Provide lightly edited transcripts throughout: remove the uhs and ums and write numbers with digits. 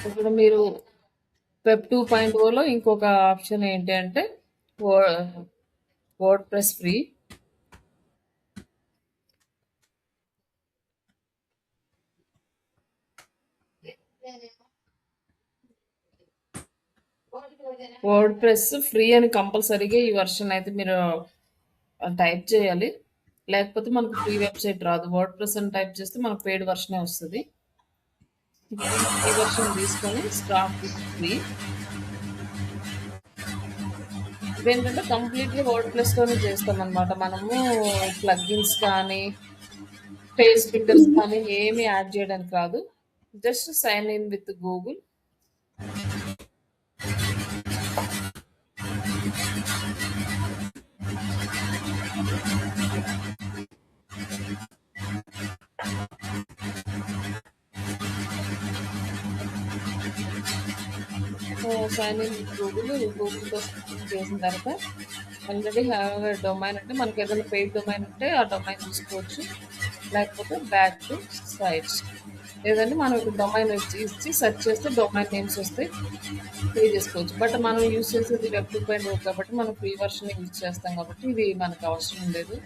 ఇప్పుడు మీరు వెబ్ 2.0లో ఇంకొక ఆప్షన్ ఏంటి అంటే word press free. Word press free అని కంపల్సరీగా ఈ వర్షన్ అయితే మీరు టైప్ చేయాలి. లేకపోతే మనకు ఫ్రీ వెబ్సైట్ రాదు. వర్డ్ ప్రెస్ అని టైప్ చేస్తే మనకు పెయిడ్ వర్షనే వస్తుంది. ఫ్రీ వర్షన్ తీసుకొని స్టార్ట్ విత్ ఫ్రీ. ఇదేంటంటే కంప్లీట్గా వర్డ్ ప్రెస్లోనే చేస్తాం అనమాట. మనము ప్లగ్ఇన్స్ కానీ పేజ్ ఫిల్టర్స్ కానీ ఏమి యాడ్ చేయడానికి రాదు. Just sign in with Google. Sign in with గూగుల్తో చేసిన తర్వాత ఆల్రెడీ హ్యావ్ డొమైన్ అంటే మనకి ఏదైనా పెయిడ్ డొమైన్ ఉంటే ఆ డొమైన్ చూసుకోవచ్చు. లేకపోతే బ్యాక్ టు సైట్స్ లేదంటే మనం ఇక్కడ డొమైన్ ఇచ్చి సెర్చ్ చేస్తే డొమైన్ నేమ్స్ వస్తాయి, పే చేసుకోవచ్చు. బట్ మనం యూజ్ చేసేది వెబ్ 2.0 కాబట్టి మనం ఫ్రీ వర్షన్ యూజ్ చేస్తాం కాబట్టి ఇది మనకు అవసరం లేదు.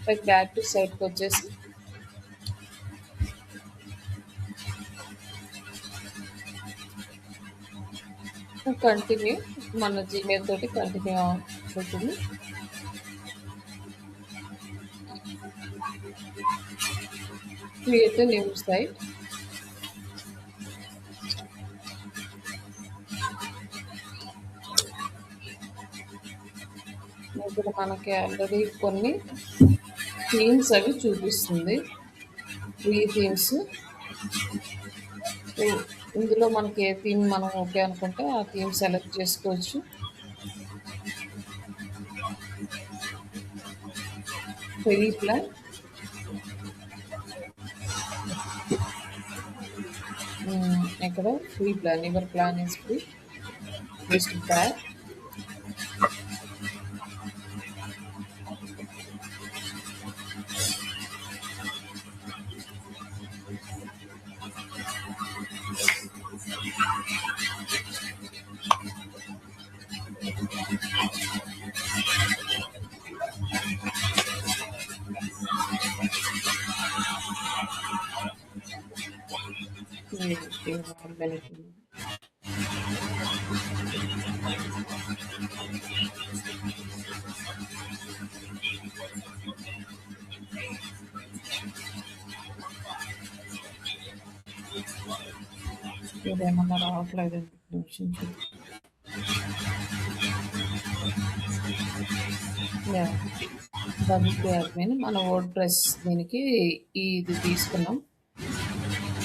లైక్ బ్యాక్ టు సైట్కి వచ్చేసి కంటిన్యూ, మన జీమెయిల్ తోటి కంటిన్యూ అవుతుంది. Create new site. ఇక్కడ మనకి ఆల్రెడీ కొన్ని థీమ్స్ అవి చూపిస్తుంది, ఫ్రీ థీమ్స్. ఇందులో మనకి ఏ థీమ్ మనం ఓకే అనుకుంటే ఆ థీమ్ సెలెక్ట్ చేసుకోవచ్చు. ఫ్రీ ప్లాన్, ఇక్కడ free plan, your plan is free, best back. ఇదేమన్నా రావట్లేదు, డబ్ల్యూపీఆర్మీని మన వర్డ్ ప్రెస్ దీనికి ఇది తీసుకున్నాం.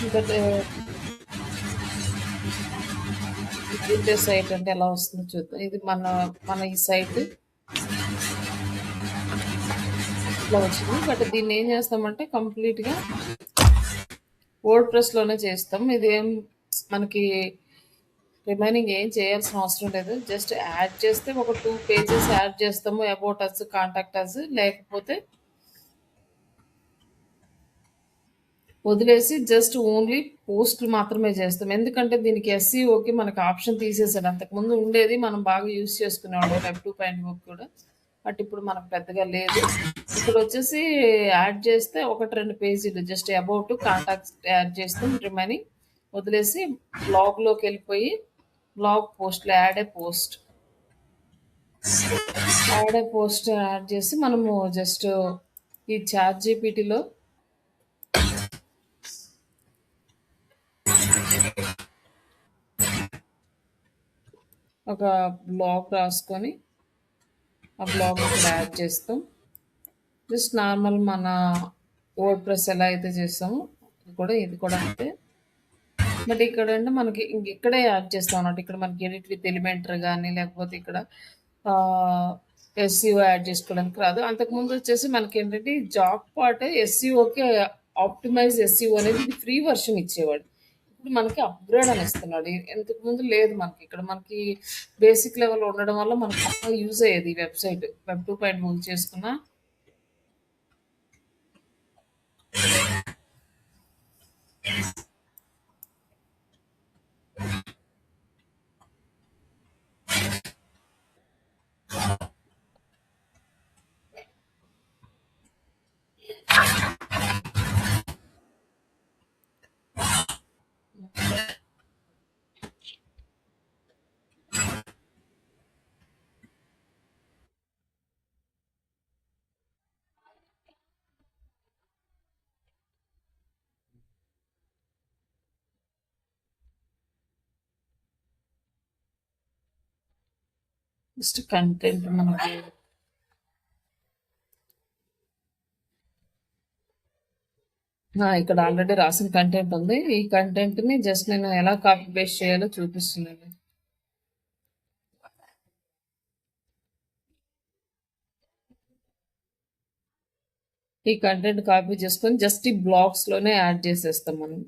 ఇంకా సైట్ అంటే ఎలా వస్తుందో చూద్దాం. ఇది మన ఈ సైట్ ఇట్లా వచ్చింది. బట్ దీన్ని ఏం చేస్తామంటే కంప్లీట్గా వర్డ్ ప్రెస్లోనే చేస్తాం. ఇదేం మనకి రిమైనింగ్ ఏం చేయాల్సిన అవసరం లేదు. జస్ట్ యాడ్ చేస్తే ఒక 2 పేజెస్ యాడ్ చేస్తాము, అబౌట్ అస్, కాంటాక్ట్ అస్, లేకపోతే వదిలేసి జస్ట్ ఓన్లీ పోస్ట్లు మాత్రమే చేస్తాం. ఎందుకంటే దీనికి ఎస్ఈఓకి మనకు ఆప్షన్ తీసేసాడు. అంతకుముందు ఉండేది, మనం బాగా యూజ్ చేసుకునేవాడు వెబ్ 2.0 కూడా. బట్ ఇప్పుడు మనకు పెద్దగా లేదు. ఇప్పుడు వచ్చేసి యాడ్ చేస్తే 1-2 పేజీలు జస్ట్ అబౌట్, కాంటాక్ట్స్ యాడ్ చేస్తాం. రిమైనింగ్ వదిలేసి బ్లాగ్లోకి వెళ్ళిపోయి బ్లాగ్ పోస్ట్లో యాడ్ ఏ పోస్ట్ యాడ్ చేసి మనము జస్ట్ ఈ ChatGPTలో ఒక బ్లాగ్ రాసుకొని ఆ బ్లాగ్ యాడ్ చేస్తాం. జస్ట్ నార్మల్ మన వర్డ్ ప్రెస్ ఎలా అయితే చేస్తామో ఇది కూడా అంతే. బట్ ఇక్కడ అంటే మనకి ఇక్కడే యాడ్ చేస్తాం అన్నట్టు. ఇక్కడ మనకి ఎడిట్ విత్ ఎలిమెంటర్ కానీ లేకపోతే ఇక్కడ ఎస్సీఓ యాడ్ చేసుకోవడానికి రాదు. అంతకుముందు వచ్చేసి మనకి ఏంటంటే జాబ్ పార్ట్ ఎస్సీఓకి ఆప్టిమైజ్ ఎస్సీఓ అనేది ఫ్రీ వర్షన్ ఇచ్చేవాడు. ఇప్పుడు మనకి అప్గ్రేడ్ అని ఇస్తున్నాడు. ఇంతకుముందు లేదు మనకి. ఇక్కడ మనకి బేసిక్ లెవెల్ ఉండడం వల్ల మనకి బాగా యూజ్ అయ్యేది ఈ వెబ్సైట్. వెబ్ 2.0 చేసుకున్నా జస్ట్ కంటెంట్ మనకి ఇక్కడ ఆల్రెడీ రాసిన కంటెంట్ ఉంది. ఈ కంటెంట్ని జస్ట్ నేను ఎలా కాపీ పేస్ట్ చేయాలో చూపిస్తున్నాను. ఈ కంటెంట్ కాపీ చేసుకొని జస్ట్ ఈ బ్లాగ్స్లోనే యాడ్ చేసేస్తాం మనం.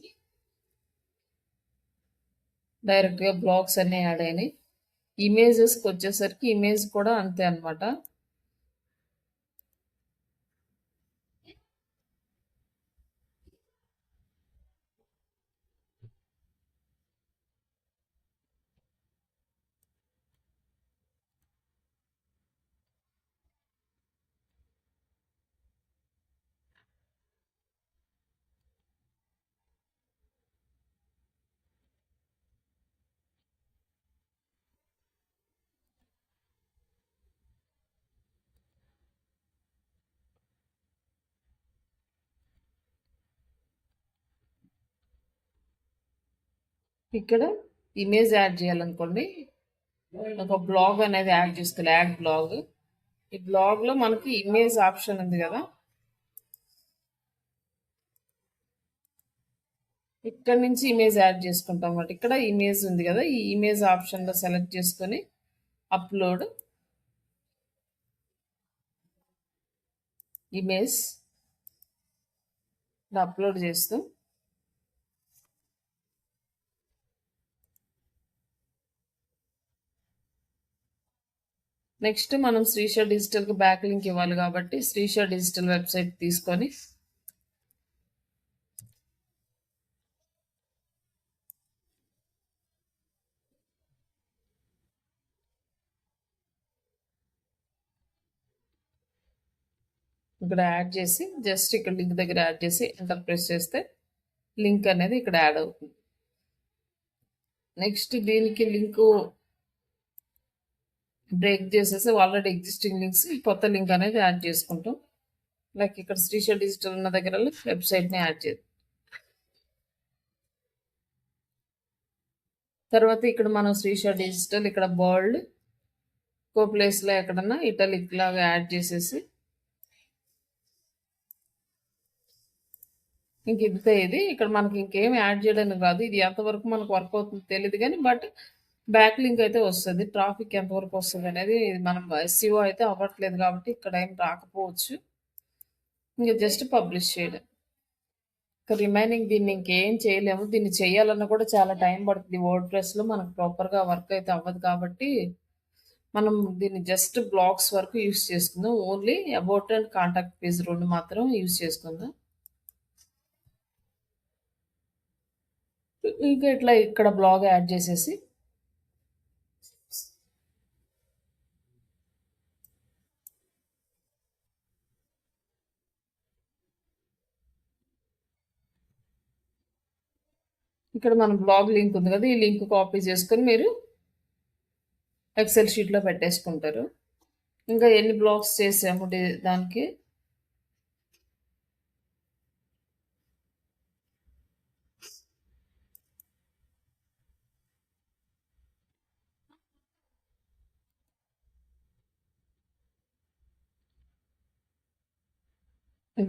డైరెక్ట్గా బ్లాగ్స్ అన్నీ యాడ్ అయినాయి. ఇమేజెస్కి వచ్చేసరికి ఇమేజ్ కూడా అంతే అనమాట. ఇక్కడ ఇమేజ్ యాడ్ చేయాలనుకోండి, ఒక బ్లాగ్ అనేది యాడ్ చేసుకోవాలి. Add blog. ఈ బ్లాగ్లో మనకి ఇమేజ్ ఆప్షన్ ఉంది కదా, ఇక్కడ నుంచి ఇమేజ్ యాడ్ చేసుకుంటాం అన్నమాట. ఇక్కడ ఇమేజ్ ఉంది కదా, ఈ ఇమేజ్ ఆప్షన్లో సెలెక్ట్ చేసుకొని అప్లోడ్ ఇమేజ్ అప్లోడ్ చేస్తాం. నెక్స్ట్ మనం శ్రీష డిజిటల్కి బ్యాక్ లింక్ ఇవ్వాలి కాబట్టి శ్రీష డిజిటల్ వెబ్సైట్ తీసుకొని ఇక్కడ యాడ్ చేసి జస్ట్ ఇక్కడ లింక్ దగ్గర యాడ్ చేసి ఎంటర్ ప్రెస్ చేస్తే లింక్ అనేది ఇక్కడ యాడ్ అవుతుంది. నెక్స్ట్ దీనికి లింకు బ్రేక్ చేసేసి ఆల్రెడీ ఎగ్జిస్టింగ్ లింక్స్ కొత్త లింక్ అనేది యాడ్ చేసుకుంటాం. లైక్ ఇక్కడ శ్రీష డిజిటల్ ఉన్న దగ్గర వెబ్సైట్ని యాడ్ చేద్దాం. తర్వాత ఇక్కడ మనం శ్రీష డిజిటల్ ఇక్కడ బోల్డ్ కో ప్లేస్లో ఎక్కడన్నా ఇటాలిక్ లాగా యాడ్ చేసేసి ఇంక ఇంతే. ఇది ఇక్కడ మనకి ఇంకేం యాడ్ చేయడానికి కాదు. ఇది ఎంతవరకు మనకు వర్క్ అవుతుంది తెలియదు కానీ బట్ బ్యాక్ లింక్ అయితే వస్తుంది. ట్రాఫిక్ ఎంతవరకు వస్తుంది అనేది మనం ఎస్సీఓ అయితే అవ్వట్లేదు కాబట్టి ఇక్కడ ఏం రాకపోవచ్చు. ఇంకా జస్ట్ పబ్లిష్ చేయడం. ఇక రిమైనింగ్ దీన్ని ఇంకేం చేయలేము. దీన్ని చేయాలన్నా కూడా చాలా టైం పడుతుంది. వర్డ్ ప్రెస్లో మనకు ప్రాపర్గా వర్క్ అయితే అవ్వదు కాబట్టి మనం దీన్ని జస్ట్ బ్లాగ్స్ వరకు యూస్ చేసుకుందాం. Only about and contact page రెండు మాత్రం యూస్ చేసుకుందాం. ఇంకా ఇట్లా ఇక్కడ బ్లాగ్ యాడ్ చేసేసి ఇక్కడ మన బ్లాగ్ లింక్ ఉంది కదా, ఈ లింక్ కాపీ చేసుకొని మీరు ఎక్సెల్ షీట్లో పెట్టేసుకుంటారు. ఇంకా ఎన్ని బ్లాగ్స్ చేసాము దానికి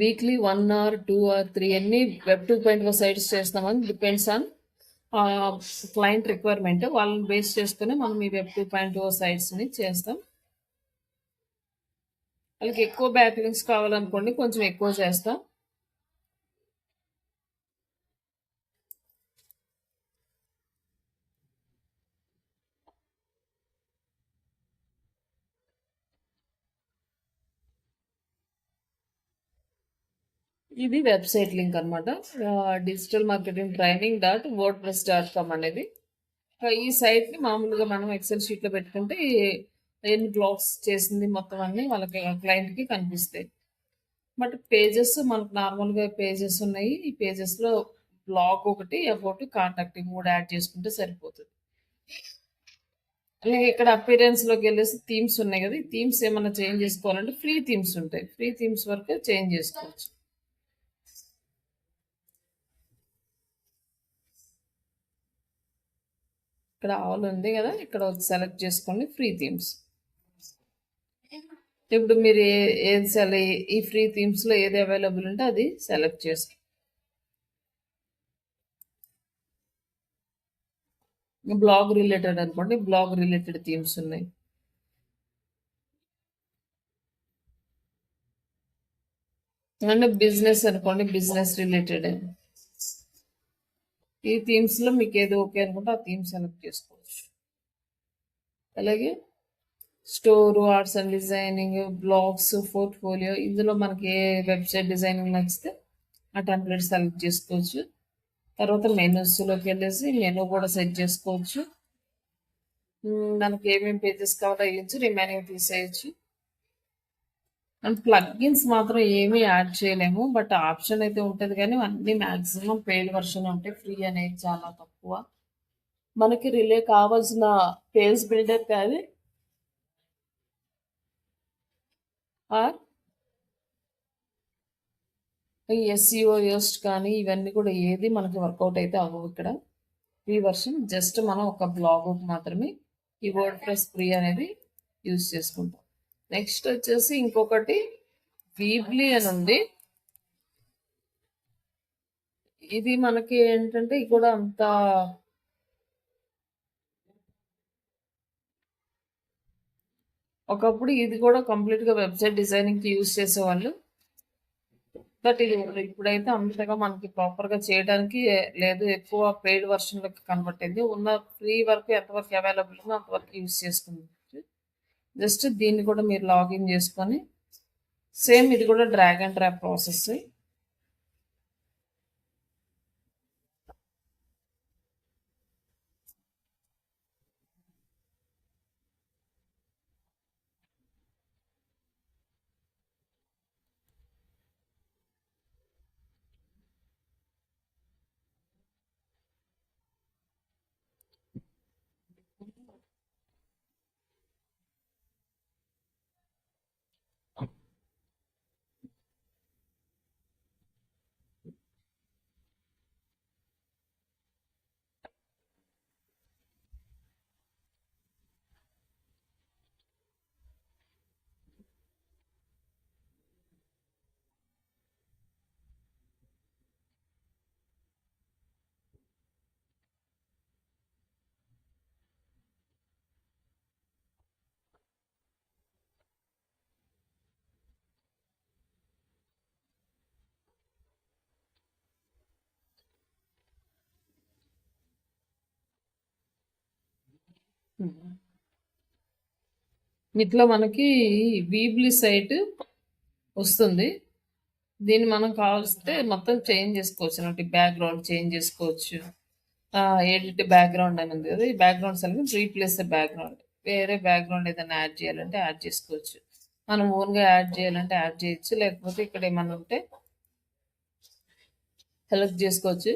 వీక్లీ 1 or 2 or 3 ఎన్ని వెబ్ 2.0 సైట్స్ చేస్తామని డిపెండ్స్ ఆన్ క్లయింట్ రిక్వైర్మెంట్. వాళ్ళని బేస్ చేసుకుని మనం ఈ వెబ్ 2.0 సైట్స్ని చేస్తాం. వాళ్ళకి ఎక్కువ బ్యాక్ లింక్స్ కావాలనుకోండి కొంచెం ఎక్కువ చేస్తాం. ఇది వెబ్సైట్ లింక్ అనమాట, డిజిటల్ మార్కెటింగ్ ట్రైనింగ్ .wordpress.com అనేది. ఈ సైట్ని మామూలుగా మనం ఎక్సెల్ షీట్లో పెట్టుకుంటే ఎన్ని బ్లాగ్స్ చేసింది మొత్తం అన్నీ వాళ్ళకి క్లయింట్కి కనిపిస్తాయి. బట్ పేజెస్ మనకు నార్మల్గా పేజెస్ ఉన్నాయి. ఈ పేజెస్లో బ్లాగ్ ఒకటి అబౌట్ కాంటాక్ట్ మూడు యాడ్ చేసుకుంటే సరిపోతుంది. అలాగే ఇక్కడ అపీరెన్స్లోకి వెళ్ళేసి థీమ్స్ ఉన్నాయి కదా, ఈ థీమ్స్ ఏమైనా చేంజ్ చేసుకోవాలంటే ఫ్రీ థీమ్స్ ఉంటాయి. ఫ్రీ థీమ్స్ వరకు చేంజ్ చేసుకోవచ్చు. ఇక్కడ ఆల్ ఉంది కదా, ఇక్కడ సెలెక్ట్ చేసుకోండి ఫ్రీ థీమ్స్. ఇప్పుడు మీరు ఏది ఈ ఫ్రీ థీమ్స్లో ఏది అవైలబుల్ ఉంటే అది సెలెక్ట్ చేసుకో. బ్లాగ్ రిలేటెడ్ అనుకోండి, బ్లాగ్ రిలేటెడ్ థీమ్స్ ఉన్నాయి. అంటే బిజినెస్ అనుకోండి, బిజినెస్ రిలేటెడ్. ఈ థీమ్స్లో మీకు ఏది ఓకే అనుకుంటే ఆ థీమ్ సెలెక్ట్ చేసుకోవచ్చు. అలాగే store, arts and designing, blogs, portfolio, ఇందులో మనకి ఏ వెబ్సైట్ డిజైనింగ్ నచ్చితే ఆ టెంప్లెట్ సెలెక్ట్ చేసుకోవచ్చు. తర్వాత మెనూస్లోకి వెళ్ళేసి మెనూ కూడా సెట్ చేసుకోవచ్చు. మనకి ఏమేమి పేజెస్ కావాలో వేయచ్చు, రిమైనింగ్ తీసేయచ్చు. అండ్ ప్లగ్గిన్స్ మాత్రం ఏమీ యాడ్ చేయలేము, బట్ ఆప్షన్ అయితే ఉంటుంది. కానీ అన్ని మ్యాక్సిమం పెయిడ్ వర్షన్ ఉంటాయి, ఫ్రీ అనేది చాలా తక్కువ. మనకి రిలే కావాల్సిన పేజ్ బిల్డర్ కానీ ఆర్ ఎస్ఈఓ యోస్ట్ కానీ ఇవన్నీ కూడా ఏది మనకి వర్కౌట్ అయితే అవ్వవు ఇక్కడ. ఫ్రీ వర్షన్ జస్ట్ మనం ఒక బ్లాగ్ మాత్రమే ఈ వర్డ్ ప్రెస్ ఫ్రీ అనేది యూజ్ చేసుకుంటాం. నెక్స్ట్ వచ్చేసి ఇంకొకటి వీబ్లీ అని ఉంది. ఇది మనకి ఏంటంటే ఇది కూడా అంత ఒకప్పుడు ఇది కూడా కంప్లీట్గా వెబ్సైట్ డిజైనింగ్కి యూజ్ చేసేవాళ్ళు. బట్ ఇది ఇప్పుడైతే అంతగా మనకి ప్రాపర్గా చేయడానికి లేదు, ఎక్కువ పెయిడ్ వర్షన్లోకి కన్వర్ట్ అయింది. ఉన్న ఫ్రీ వరకు ఎంతవరకు అవైలబుల్ ఉందో అంతవరకు యూజ్ చేసుకుంది. జస్ట్ దీన్ని కూడా మీరు లాగిన్ చేసుకొని సేమ్ ఇది కూడా డ్రాగ్ అండ్ డ్రాప్ ప్రాసెస్. ఇట్లా మనకి వీబ్లీ సైట్ వస్తుంది. దీన్ని మనం కావాల్స్తే మొత్తం చేంజ్ చేసుకోవచ్చు అన్నట్టు. బ్యాక్గ్రౌండ్ చేంజ్ చేసుకోవచ్చు. ఎడిట్ బ్యాక్గ్రౌండ్ అని ఉంది కదా, ఈ background select replace the background. వేరే బ్యాక్గ్రౌండ్ ఏదైనా యాడ్ చేయాలంటే యాడ్ చేసుకోవచ్చు. మనం ఓన్గా యాడ్ చేయాలంటే యాడ్ చేయొచ్చు, లేకపోతే ఇక్కడ ఏమన్నా ఉంటే సెలెక్ట్ చేసుకోవచ్చు.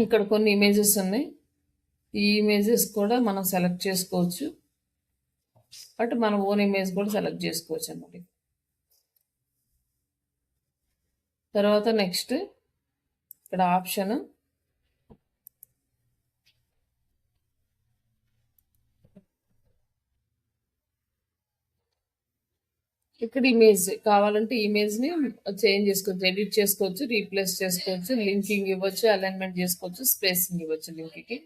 ఇక్కడ కొన్ని ఇమేజెస్ ఉన్నాయి, ఈ ఇమేజెస్ కూడా మనం సెలెక్ట్ చేసుకోవచ్చు. బట్ మన ఓన్ ఇమేజ్ కూడా సెలెక్ట్ చేసుకోవచ్చు అన్నమాట. తర్వాత నెక్స్ట్ ఇక్కడ ఆప్షన్ ఇక్కడ ఇమేజ్ కావాలంటే ఇమేజ్ని చేంజ్ చేసుకోవచ్చు, ఎడిట్ చేసుకోవచ్చు, రీప్లేస్ చేసుకోవచ్చు, లింకింగ్ ఇవ్వచ్చు, అలైన్మెంట్ చేసుకోవచ్చు, స్పేసింగ్ ఇవ్వచ్చు లింక్కి.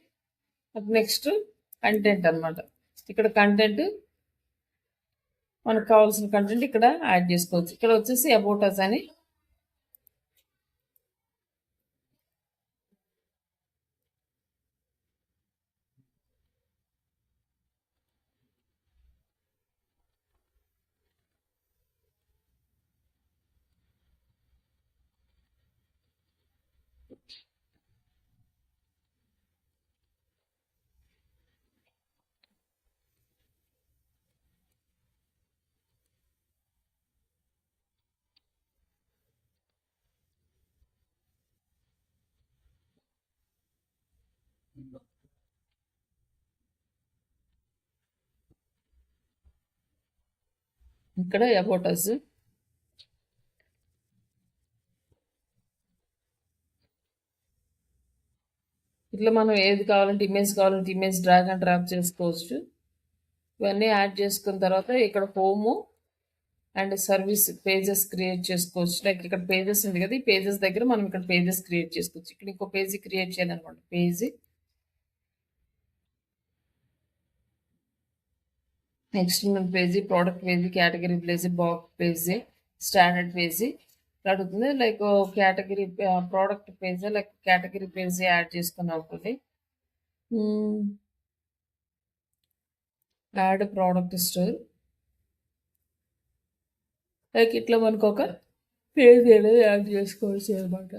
నెక్స్ట్ కంటెంట్ అనమాట. ఇక్కడ కంటెంట్ మనకు కావాల్సిన కంటెంట్ ఇక్కడ యాడ్ చేసుకోవచ్చు. ఇక్కడ వచ్చేసి అబౌట్ అస్ అని ఇక్కడ అబౌట్ అస్. ఇట్లా మనం ఏది కావాలంటే ఇమేజ్ డ్రాగ్ అండ్ డ్రాప్ చేసుకోవచ్చు. ఇవన్నీ యాడ్ చేసుకున్న తర్వాత ఇక్కడ home and service pages create చేసుకోవచ్చు. లైక్ ఇక్కడ పేజెస్ ఉంది కదా, ఈ పేజెస్ దగ్గర మనం ఇక్కడ పేజెస్ క్రియేట్ చేసుకోవచ్చు. ఇక్కడ ఇంకో పేజీ క్రియేట్ చేయాలనుకోండి, page, next page, product page, category page, box page, standard page అడుగుతుంది. Like category product page like category page add చేసుకుని అవుతుంది. యాడ్ ప్రోడక్ట్ స్టోర్, లైక్ ఇట్లా మనకు ఒక పేజ్ అనేది యాడ్ చేసుకోవచ్చు అనమాట.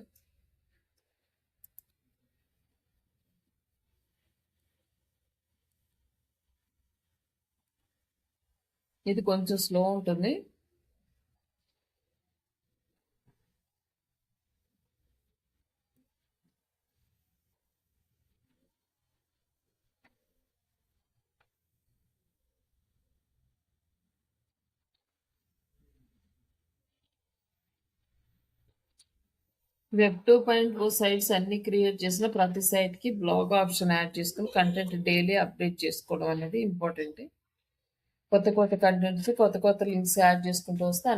ఇది కొంచెం స్లో ఉంటుంది. వెబ్ 2.0 సైట్స్ అన్ని క్రియేట్ చేసిన ప్రతి సైట్కి బ్లాగ్ ఆప్షన్ యాడ్ చేసుకుని కంటెంట్ డైలీ అప్డేట్ చేసుకోవడం అనేది ఇంపార్టెంట్. కొత్త కంటెంట్స్, కొత్త లింక్స్ యాడ్ చేసుకుంటూ వస్తే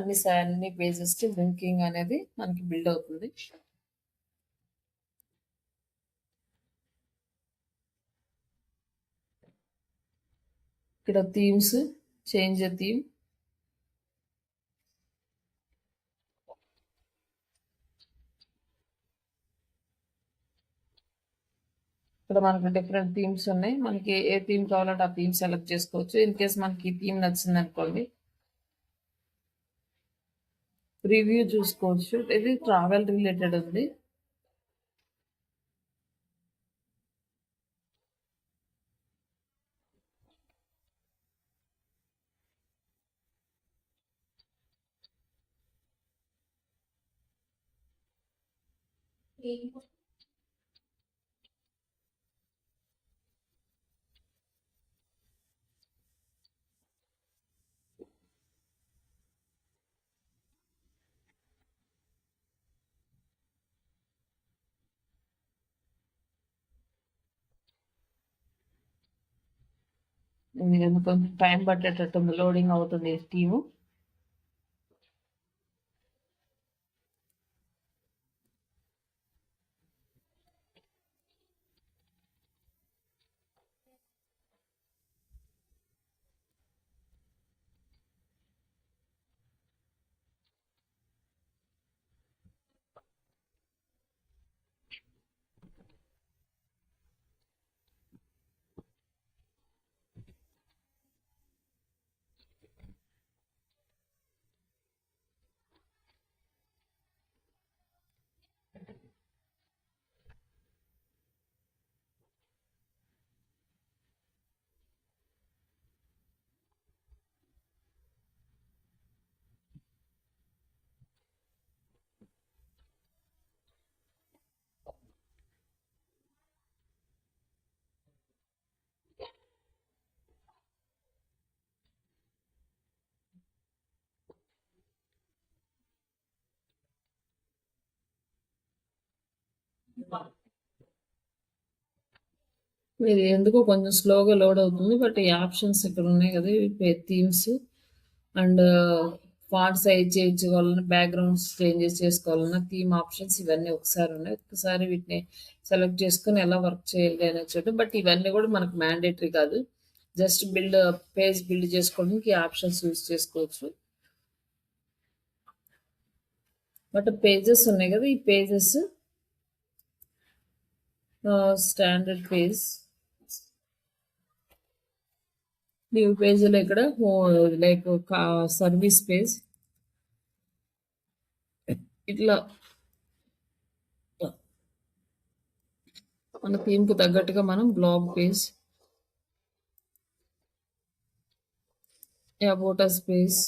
అన్ని పేజెస్కి లింకింగ్ అనేది మనకి బిల్డ్ అవుతుంది. ఇక్కడ థీమ్స్, చేంజ్ థీమ్, ఇక్కడ మనకు డిఫరెంట్ థీమ్స్ ఉన్నాయి. మనకి ఏ థీమ్ కావాలంటే ఆ థీమ్ సెలెక్ట్ చేసుకోవచ్చు. ఇన్ కేస్ మనకి థీమ్ నచ్చింది అనుకోండి, రివ్యూ చూసుకోవచ్చు. ఇది ట్రావెల్ రిలేటెడ్ ఉంది. కొంచెం టైం పట్టేటట్టుంది, లోడింగ్ అవుతుంది టీము. ఇది ఎందుకో కొంచెం స్లోగా లోడ్ అవుతుంది. బట్ ఈ ఆప్షన్స్ ఇక్కడ ఉన్నాయి కదా, థీమ్స్ అండ్ ఫాంట్ సైజ్ చేయించుకోవాలన్నా, బ్యాక్గ్రౌండ్స్ చేంజెస్ చేసుకోవాలన్నా, థీమ్ ఆప్షన్స్ ఇవన్నీ ఒకసారి ఉన్నాయి. ఒకసారి వీటిని సెలెక్ట్ చేసుకొని ఎలా వర్క్ చేయాలి అనేది చూడండి. బట్ ఇవన్నీ కూడా మనకు మ్యాండేటరీ కాదు, జస్ట్ పేజ్ బిల్డ్ చేసుకోవడానికి ఈ ఆప్షన్స్ యూజ్ చేసుకోవచ్చు. బట్ పేజెస్ ఉన్నాయి కదా, ఈ పేజెస్ స్టాండర్డ్ పేజ్, న్యూ పేజ్లో ఇక్కడ లైక్ సర్వీస్ పేజ్, ఇట్లా మన థీమ్కి తగ్గట్టుగా మనం blog page, about us page,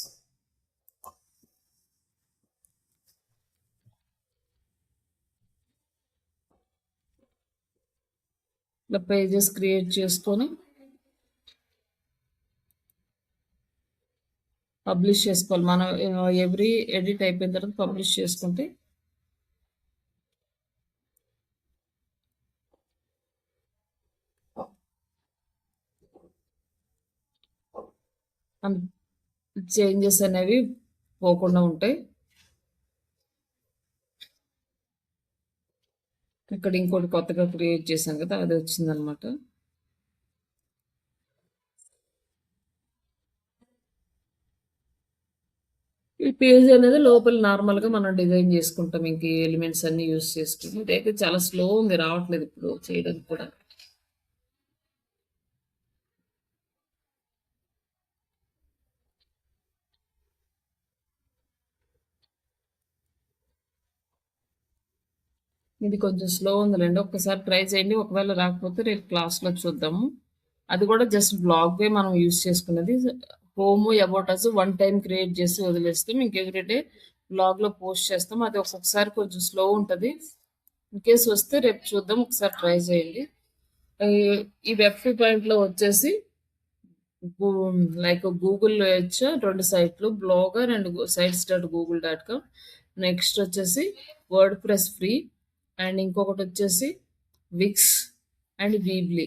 ఇట్లా పేజెస్ క్రియేట్ చేసుకొని పబ్లిష్ చేసుకోవాలి. మనం ఎవ్రీ ఎడిట్ అయిపోయిన తర్వాత పబ్లిష్ చేసుకుంటే అండ్ చేంజెస్ అనేవి పోకుండా ఉంటాయి. ఇక్కడ ఇంకోటి కొత్తగా క్రియేట్ చేశాను కదా! అది వచ్చిందనమాట. ఈ పేజ్ అనేది లోపల నార్మల్‌గా మనం డిజైన్ చేసుకుంటాం. ఇంక ఈ ఎలిమెంట్స్ అన్నీ యూజ్ చేసుకొని. ఇదైతే చాలా స్లో ఉంది. రావట్లేదు ఇప్పుడు చేయడానికి కూడా. ఇది కొంచెం స్లో ఉందిలెండి. ఒక్కసారి ట్రై చేయండి. ఒకవేళ రాకపోతే రేపు క్లాస్‌లో చూద్దాము. అది కూడా జస్ట్ బ్లాగ్‌వే మనం యూజ్ చేసుకున్నది. Home, about us one time create చేసి వదిలేస్తాం. ఇంక ఎవ్రీ డే బ్లాగ్‌లో పోస్ట్ చేస్తాం. అది ఒక్కొక్కసారి కొంచెం స్లో ఉంటది. ఇన్‌కేస్ వస్తే రేపు చూద్దాం. ఒకసారి ట్రై చేయండి. ఈ ఈ వెబ్ 2.0 వచ్చేసి గూ లైక్ గూగుల్‌లో ఇచ్చా 2 సైట్‌లు బ్లాగర్ అండ్ sites.google.com. నెక్స్ట్ వచ్చేసి వర్డ్ ప్రెస్ ఫ్రీ అండ్ ఇంకొకటొచ్చేసి విక్స్ అండ్ వీబ్లీ.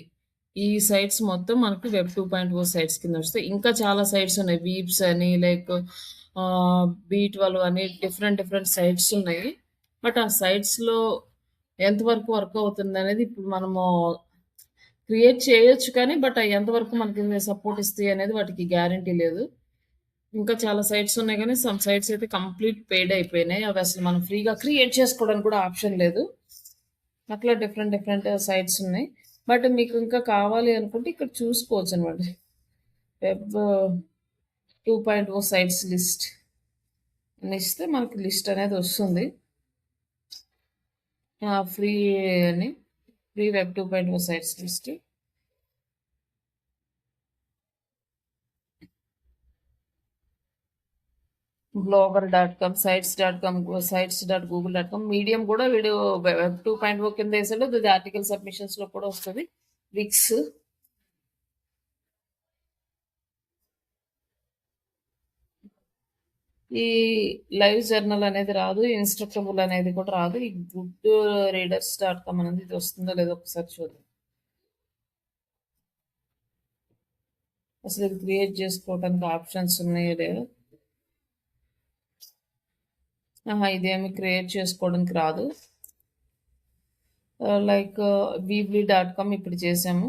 ఈ సైట్స్ మొత్తం మనకి వెబ్ 2.0 సైట్స్ కింద వస్తాయి. ఇంకా చాలా సైట్స్ ఉన్నాయి. వీబ్స్ అని లైక్ బీ12 అని డిఫరెంట్ డిఫరెంట్ సైట్స్ ఉన్నాయి. బట్ ఆ సైట్స్‌లో ఎంతవరకు వర్క్ అవుతుందనేది ఇప్పుడు మనము క్రియేట్ చేయొచ్చు కానీ, బట్ అయి ఎంతవరకు మనకి సపోర్ట్ ఇస్తాయి అనేది వాటికి గ్యారంటీ లేదు. ఇంకా చాలా సైట్స్ ఉన్నాయి గానీ, సమ్ సైట్స్ అయితే కంప్లీట్ పెయిడ్ అయిపోయినాయి. అవి అసలు మనం ఫ్రీగా క్రియేట్ చేసుకోవడానికి కూడా ఆప్షన్ లేదు. అట్లా డిఫరెంట్ డిఫరెంట్ సైట్స్ ఉన్నాయి. బట్ మీకు ఇంకా కావాలి అనుకుంటే ఇక్కడ చూసుకోవచ్చనమాట. వెబ్ 2.0 సైట్స్ లిస్ట్ అని ఇస్తే మనకి లిస్ట్ అనేది వస్తుంది. ఫ్రీ అని ఫ్రీ వెబ్ 2.0 సైట్స్ లిస్ట్. బ్లాగర్.com, sites.google.com, మీడియం కూడా వీడు వెబ్ 2.0 కింద వేసాడు. అది ఆర్టికల్ సబ్మిషన్స్ లో కూడా వస్తుంది. విక్స్ ఈ లైవ్ జర్నల్ అనేది రాదు. ఇన్స్ట్రక్టబుల్ అనేది కూడా రాదు. ఈ గుడ్ రీడర్స్.com అనేది ఇది వస్తుందో లేదో ఒకసారి చూద్దాం. అసలు ఇది క్రియేట్ చేసుకోవడానికి ఆప్షన్స్ ఉన్నాయో లేదో. ఇదేమి క్రియేట్ చేసుకోవడానికి రాదు. లైక్ వీబ్లీ.com ఇప్పుడు చేసాము.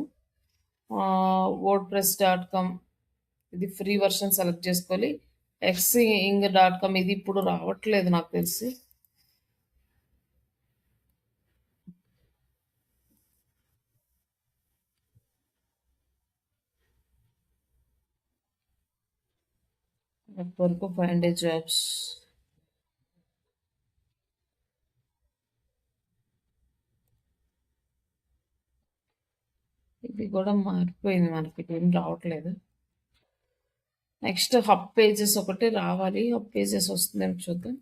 వర్డ్-ప్రెస్.com ఇది ఫ్రీ వర్షన్ సెలెక్ట్ చేసుకోవాలి. xing.com ఇది ఇప్పుడు రావట్లేదు నాకు తెలిసి. వరకు ఫైండ్ ఏ జాబ్స్. ఇది కూడా మారిపోయింది. మనకి ఏం రావట్లేదు. నెక్స్ట్ హబ్ పేజెస్ ఒకటి రావాలి. హబ్ పేజెస్ వస్తుందేమో చూద్దాం.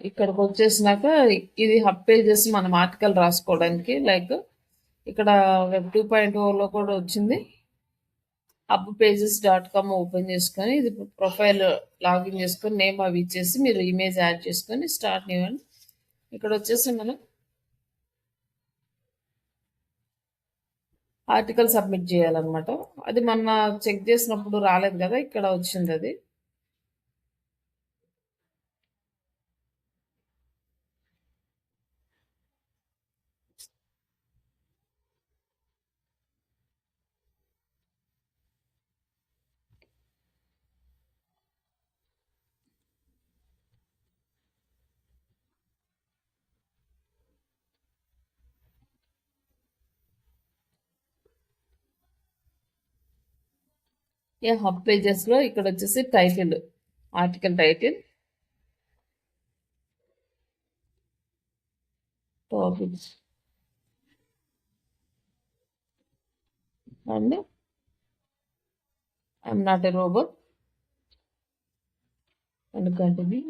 ఇక్కడికి వచ్చేసినాక ఇది హబ్ పేజెస్ మనం ఆర్టికల్ రాసుకోవడానికి. లైక్ ఇక్కడ వెబ్ 2.0లో కూడా వచ్చింది. హబ్ పేజెస్.com ఓపెన్ చేసుకొని ఇది ప్రొఫైల్ లాగిన్ చేసుకొని నేమ్ అవి ఇచ్చేసి మీరు ఇమేజ్ యాడ్ చేసుకొని స్టార్ట్ ఇవ్వండి. ఇక్కడ వచ్చేసి మనం ఆర్టికల్ సబ్మిట్ చేయాలన్నమాట. అది మొన్న చెక్ చేసినప్పుడు రాలేదు కదా, ఇక్కడ వచ్చింది అది. ఈ హబ్ పేజెస్లో ఇక్కడ వచ్చేసి title, article title, topics and I'm not a robot and continue.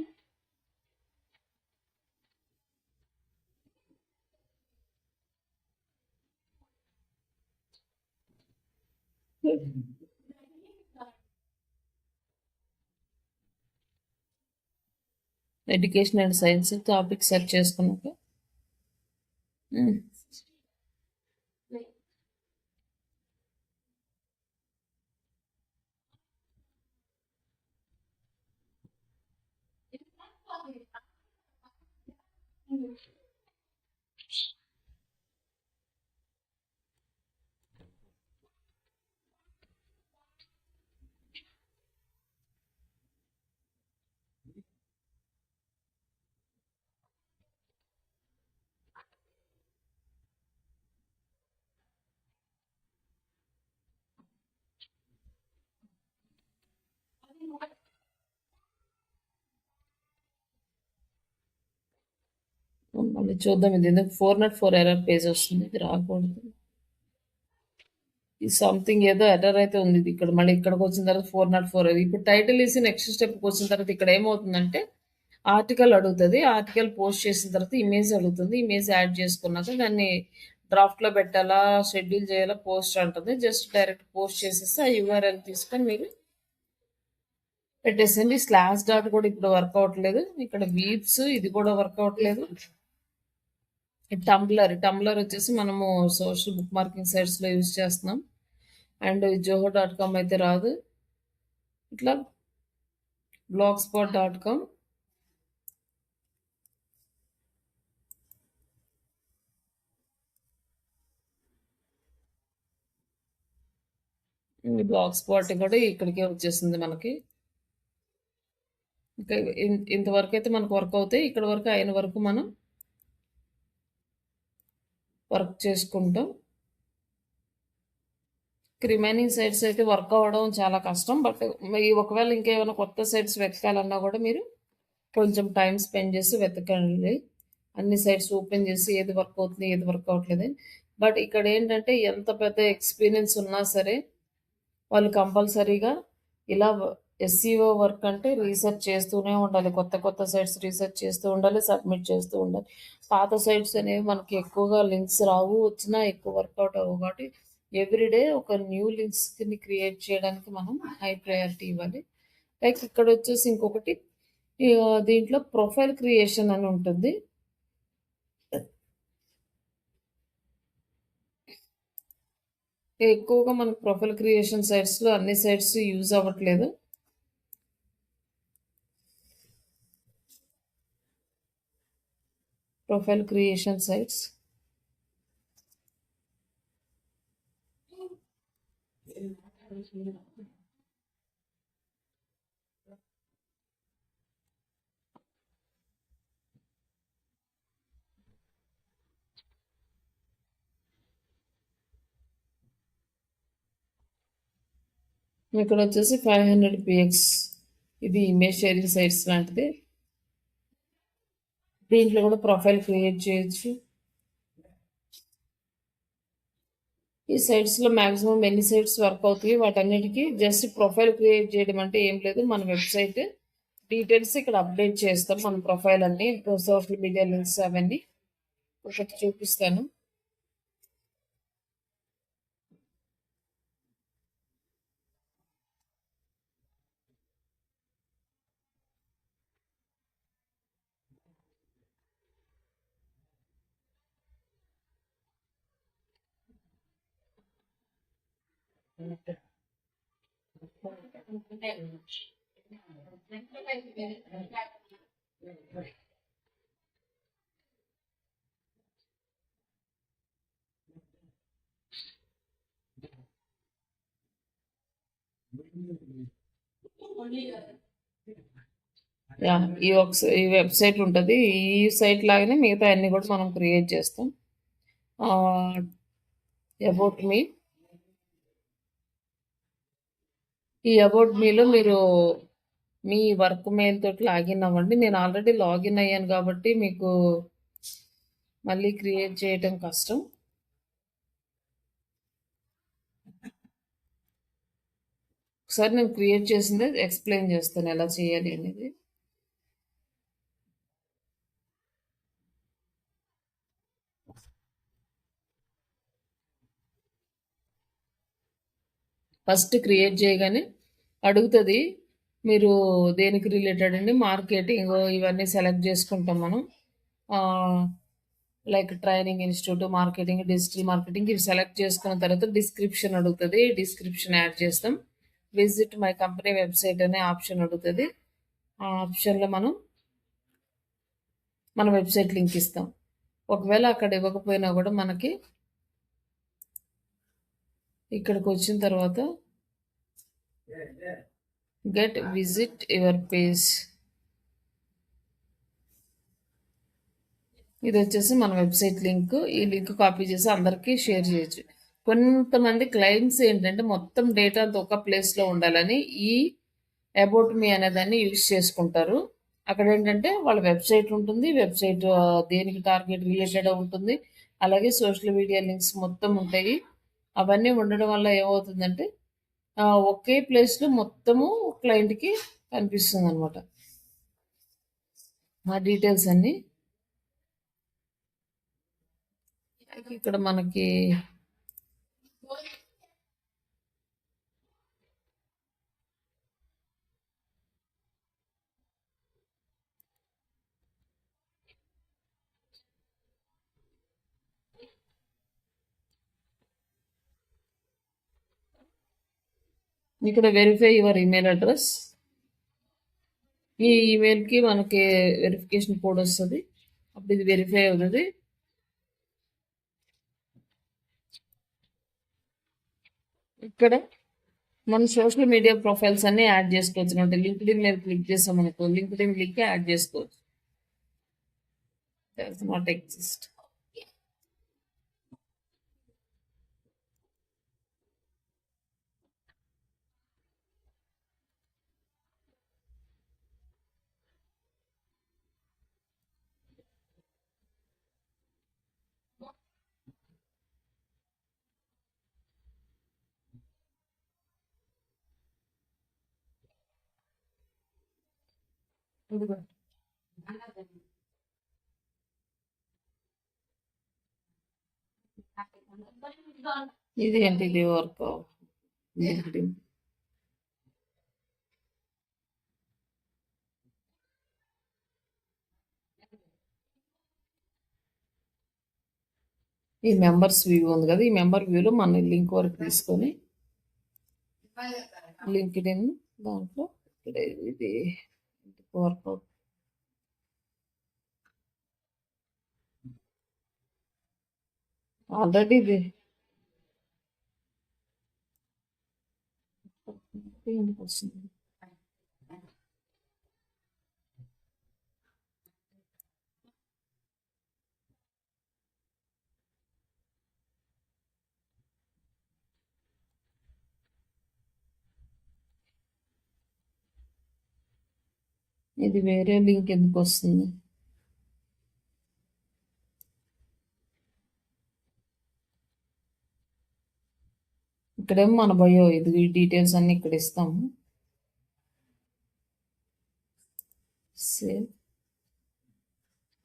Education and science topic search చేసుకున్నాక మళ్ళీ చూద్దాం. ఇది ఎందుకు 404 ఎర్రర్ పేజ్ వస్తుంది, ఇది రాకూడదు. ఈ సంథింగ్ ఏదో ఎర్రర్ అయితే ఉంది ఇది ఇక్కడ. మళ్ళీ ఇక్కడికి వచ్చిన తర్వాత 404. ఇప్పుడు టైటిల్ ఇసి నెక్స్ట్ స్టెప్కి వచ్చిన తర్వాత ఇక్కడ ఏమవుతుందంటే ఆర్టికల్ అడుగుతుంది. ఆర్టికల్ పోస్ట్ చేసిన తర్వాత ఇమేజ్ అడుగుతుంది. ఇమేజ్ యాడ్ చేసుకున్నాక దాన్ని డ్రాఫ్ట్లో పెట్టాలా, షెడ్యూల్ చేయాలా, పోస్ట్ అంటుంది. జస్ట్ డైరెక్ట్ పోస్ట్ చేసేస్తే ఆ యూఆర్ఎల్ తీసుకొని మీరు పెట్టేసండి. స్లాష్ డాట్ కూడా ఇప్పుడు వర్క్ అవ్వట్లేదు. ఇక్కడ వీప్స్ ఇది కూడా వర్క్ అవ్వట్లేదు. టంబ్లర్ వచ్చేసి మనము సోషల్ బుక్ మార్కింగ్ సైట్స్లో యూజ్ చేస్తున్నాం. అండ్ joho.com అయితే రాదు. ఇట్లా blogspot.com, బ్లాగ్ స్పాట్ కూడా ఇక్కడికే వచ్చేసింది మనకి. ఇంకా ఇంతవరకు అయితే మనకు వర్క్ అవుతాయి. ఇక్కడ వరకు అయిన వరకు మనం వర్క్ చేసుకుంటాం. రిమైనింగ్ సైట్స్ అయితే వర్క్ అవ్వడం చాలా కష్టం. బట్ ఒకవేళ ఇంకేమైనా కొత్త సైట్స్ వెతకాలన్నా కూడా మీరు కొంచెం టైం స్పెండ్ చేసి వెతకండి. అన్ని సైట్స్ ఓపెన్ చేసి ఏది వర్క్ అవుతుంది, ఏది వర్క్ అవ్వట్లేదు. బట్ ఇక్కడ ఏంటంటే ఎంత పెద్ద ఎక్స్పీరియన్స్ ఉన్నా సరే వాళ్ళు కంపల్సరీగా ఇలా ఎస్సీఓ వర్క్ అంటే రీసెర్చ్ చేస్తూనే ఉండాలి. కొత్త కొత్త సైట్స్ రీసెర్చ్ చేస్తూ ఉండాలి, సబ్మిట్ చేస్తూ ఉండాలి. పాత సైట్స్ అనేవి మనకి ఎక్కువగా లింక్స్ రావు, వచ్చినా ఎక్కువ వర్కౌట్ అవ్వవు. కాబట్టి ఎవ్రీడే ఒక న్యూ లింక్స్ని క్రియేట్ చేయడానికి మనం హై ప్రయారిటీ ఇవ్వాలి. లైక్ ఇక్కడ వచ్చేసి ఇంకొకటి దీంట్లో ప్రొఫైల్ క్రియేషన్ అని ఉంటుంది. ఎక్కువగా మనకు ప్రొఫైల్ క్రియేషన్ సైట్స్లో అన్ని సైట్స్ యూజ్ అవ్వట్లేదు. ప్రొఫైల్ క్రియేషన్ సైట్స్ ఇక్కడ వచ్చేసి 500px, ఇది ఇమేజ్ షేరింగ్ సైట్స్ లాంటిది. దీంట్లో కూడా ప్రొఫైల్ క్రియేట్ చేయొచ్చు. ఈ సైట్స్లో మ్యాక్సిమం ఎన్ని సైట్స్ వర్క్ అవుతాయి వాటన్నిటికీ జస్ట్ ప్రొఫైల్ క్రియేట్ చేయడం అంటే ఏం లేదు. మన వెబ్సైట్ డీటెయిల్స్ ఇక్కడ అప్డేట్ చేస్తాం. మన ప్రొఫైల్ అన్ని సోషల్ మీడియా లింక్స్ అవన్నీ ఒకటి చూపిస్తాను. ఈ వెబ్సైట్ ఉంటుంది. ఈ సైట్ లాగానే మిగతా అన్ని కూడా మనం క్రియేట్ చేస్తాం. అబౌట్ మీ, ఈ అబౌట్ మీలో మీరు మీ వర్క్ మెయిల్ తోటి లాగిన్ అవ్వండి. నేను ఆల్రెడీ లాగిన్ అయ్యాను కాబట్టి మీకు మళ్ళీ క్రియేట్ చేయటం కష్టం. ఒకసారి నేను క్రియేట్ చేసిందే ఎక్స్‌ప్లెయిన్ చేస్తాను ఎలా చేయాలి అనేది. ఫస్ట్ క్రియేట్ చేయగానే అడుగుతది. మీరు దేనికి రిలేటెడ్ అండి? మార్కెటింగ్ ఇవన్నీ సెలెక్ట్ చేసుకుంటాం మనం. Like training institute, marketing, digital marketing ఇవి సెలెక్ట్ చేసుకున్న తర్వాత డిస్క్రిప్షన్ అడుగుతది. డిస్క్రిప్షన్ యాడ్ చేస్తాం. విజిట్ మై కంపెనీ వెబ్‌సైట్ అనే ఆప్షన్ అడుగుతది. ఆ ఆప్షన్‌లో మనం మన వెబ్‌సైట్ లింక్ ఇస్తాం. ఒకవేళ అక్కడ ఇవ్వకపోయినా కూడా మనకి ఇక్కడికి వచ్చిన తర్వాత గెట్ విజిట్ యువర్ పేజ్, ఇది వచ్చేసి మన వెబ్సైట్ లింక్. ఈ లింక్ కాపీ చేసి అందరికీ షేర్ చేయొచ్చు. కొంతమంది క్లయింట్స్ ఏంటంటే మొత్తం డేటా అంతా ఒక ప్లేస్లో ఉండాలని ఈ అబౌట్ మీ అనేదాన్ని యూజ్ చేసుకుంటారు. అక్కడ ఏంటంటే వాళ్ళ వెబ్సైట్ ఉంటుంది. వెబ్సైట్ దేనికి టార్గెట్ రిలేటెడ్ ఉంటుంది. అలాగే సోషల్ మీడియా లింక్స్ మొత్తం ఉంటాయి. అవన్నీ ఉండడం వల్ల ఏమవుతుందంటే ఒకే ప్లేస్లో మొత్తము క్లయింట్కి కనిపిస్తుంది అనమాట ఆ డీటెయిల్స్ అన్నీ. ఇక్కడ మనకి ఇక్కడ వెరిఫై యువర్ ఈమెయిల్ అడ్రస్. ఈ ఈమెయిల్కి మనకి వెరిఫికేషన్ కోడ్ వస్తుంది. అప్పుడు ఇది వెరిఫై అవుతుంది. ఇక్కడ మన సోషల్ మీడియా ప్రొఫైల్స్ అన్ని యాడ్ చేసుకోవచ్చు అనమాట. లింక్డ్ఇన్ మీద క్లిక్ చేసాం అనుకో, లింక్డ్ఇన్ లింక్ యాడ్ చేసుకోవచ్చు. Does not exist. ఇది ఏంటి, ఇది వర్క్ లింక్డ్ఇన్. ఈ మెంబర్స్ వ్యూ ఉంది కదా, ఈ మెంబర్ వ్యూలో మన లింక్ వరకు తీసుకొని లింక్డ్ఇన్ దాంట్లో ఇక్కడ ఇది వర్కౌట్. ఆల్రెడీ ఇది ఎందుకు వస్తుంది? ఇది వేరే లింక్ ఎందుకు వస్తుంది? ఇక్కడేమో మన బయో ఇది ఈ డీటెయిల్స్ అన్ని ఇక్కడ ఇస్తాము. Save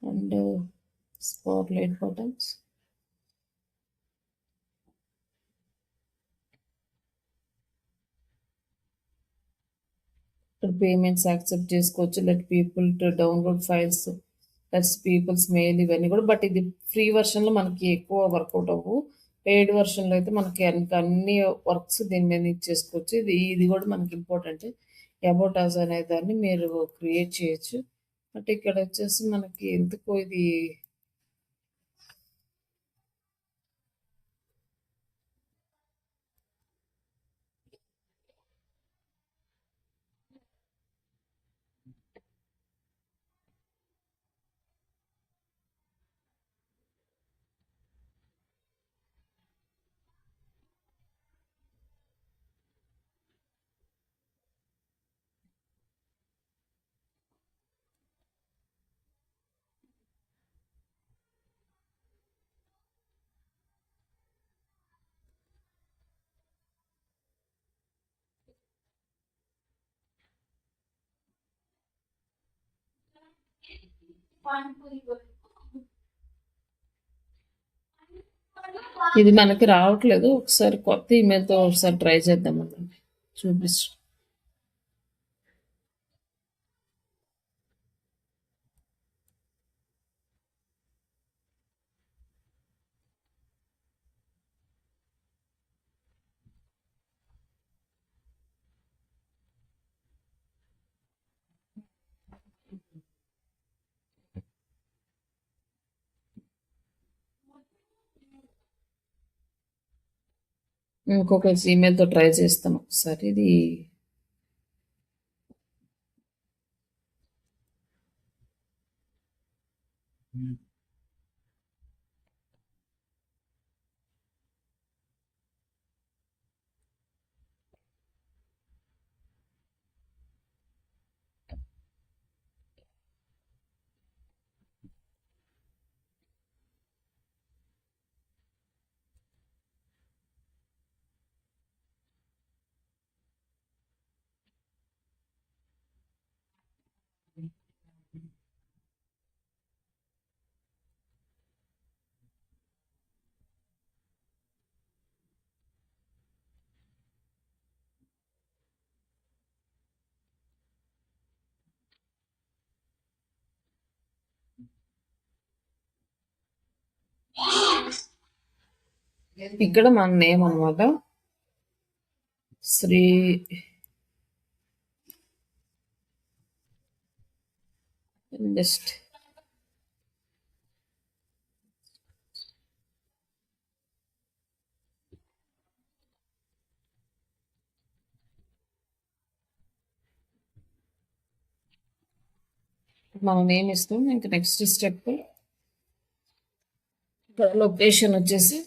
and spotlight buttons. ఇక్కడ పేమెంట్స్ యాక్సెప్ట్ చేసుకోవచ్చు. Let people to download files, lets peoples mail, ఇవన్నీ కూడా. బట్ ఇది ఫ్రీ వర్షన్లో మనకి ఎక్కువ వర్కౌట్ అవ్వవు. పెయిడ్ వర్షన్లో అయితే మనకి అన్ని వర్క్స్ దీని మీద ఇచ్చేసుకోవచ్చు. ఇది కూడా మనకి ఇంపార్టెంట్. అబౌట్ అస్ అనే దాన్ని మీరు క్రియేట్ చేయొచ్చు. బట్ ఇక్కడ వచ్చేసి మనకి ఎందుకో ఇది ఇది మనకి రావట్లేదు. ఒకసారి కొత్త ఈమెయిల్తో ఒకసారి ట్రై చేద్దామండి, చూపిస్తు. ఇంకొక ఈమెయిల్తో ట్రై చేస్తాను ఒకసారి. ఇది ఇక్కడ మన నేమ్ అనమాట, శ్రీ జస్ట్ మన నేమ్ ఇస్తాం. ఇంకా నెక్స్ట్ స్టెప్ ఇక్కడ లొకేషన్ వచ్చేసి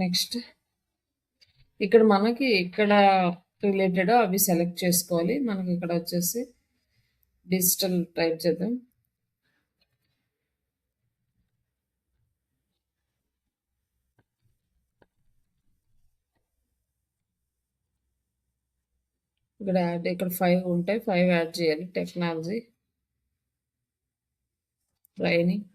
నెక్స్ట్ ఇక్కడ మనకి ఇక్కడ రిలేటెడ్ అవి సెలెక్ట్ చేసుకోవాలి. మనకి ఇక్కడ వచ్చేసి డిజిటల్ టైప్ చేద్దాం. ఇక్కడ యాడ్, ఇక్కడ 5 ఉంటాయి, 5 యాడ్ చేయాలి. Technology, training,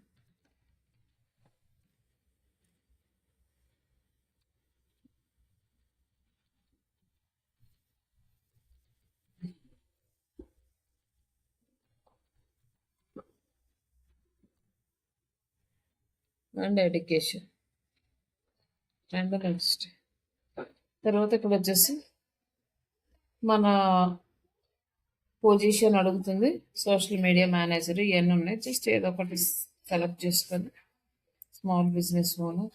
and education. And next తర్వాత ఇక్కడ వచ్చేసి మన పొజిషన్ అడుగుతుంది, సోషల్ మీడియా మేనేజర్, ఇవన్నీ ఉన్నాయి. జస్ట్ ఏదో ఒకటి సెలెక్ట్ చేసుకొని స్మాల్ బిజినెస్ ఓనర్.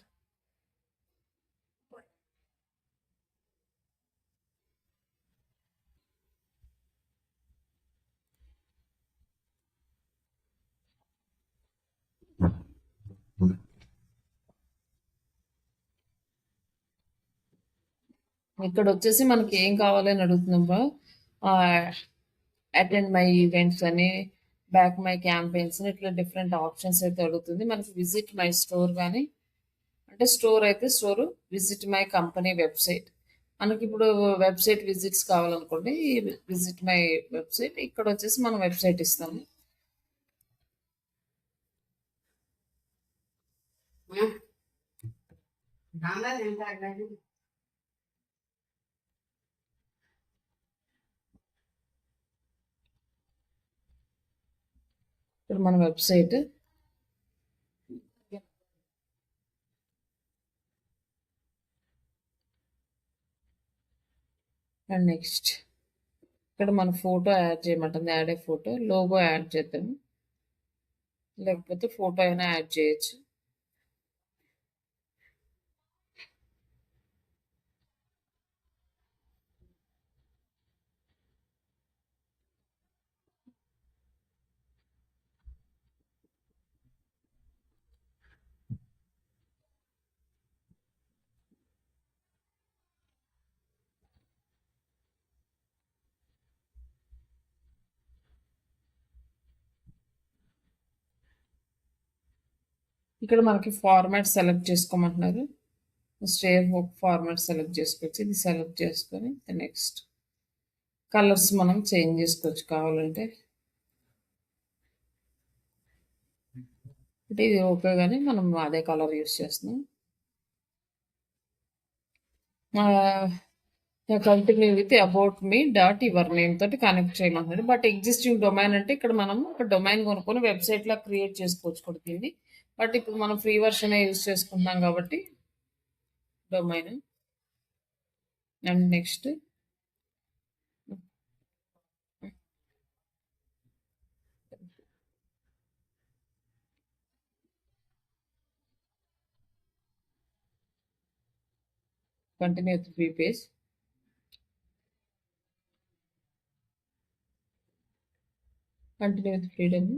ఇక్కడ వచ్చేసి మనకి ఏం కావాలని అడుగుతున్నాం. అటెండ్ మై ఈవెంట్స్ అని, బ్యాక్ మై క్యాంపెయిన్స్ అని, ఇట్లా డిఫరెంట్ ఆప్షన్స్ అయితే అడుగుతుంది. మనకి విజిట్ మై స్టోర్ కానీ, అంటే స్టోర్ అయితే store, visit my company website. మనకి ఇప్పుడు వెబ్సైట్ విజిట్స్ కావాలనుకోండి, విజిట్ మై వెబ్సైట్. ఇక్కడ వచ్చేసి మనం వెబ్సైట్ ఇస్తాము. ఇప్పుడు మన వెబ్సైట్, అండ్ నెక్స్ట్ ఇక్కడ మన ఫోటో యాడ్ చేయమంటుంది. Add a photo, logo add చేద్దాము, లేకపోతే ఫోటో అయినా యాడ్ చేయొచ్చు. ఇక్కడ మనకి ఫార్మాట్ సెలెక్ట్ చేసుకోమంటున్నారు. స్టేర్ బుక్ ఫార్మాట్ సెలెక్ట్ చేసుకోవచ్చు. ఇది సెలెక్ట్ చేసుకొని నెక్స్ట్ కలర్స్ మనం చేంజ్ చేసుకోవచ్చు కావాలంటే. అంటే ఇది ఓకే కానీ మనం అదే కలర్ యూస్ చేస్తున్నాం. Continue with about me dot your name తోటి కనెక్ట్ చేయమంటున్నాడు. బట్ ఎగ్జిస్టింగ్ డొమైన్ అంటే ఇక్కడ మనం ఒక డొమైన్ కొనుక్కొని వెబ్సైట్ లా క్రియేట్ చేసుకోవచ్చు కూడా దీన్ని. బట్ ఇప్పుడు మనం ఫ్రీ వర్షన్ యూస్ చేసుకుంటున్నాం కాబట్టి domain. And next continue with free page. Continue with freedom.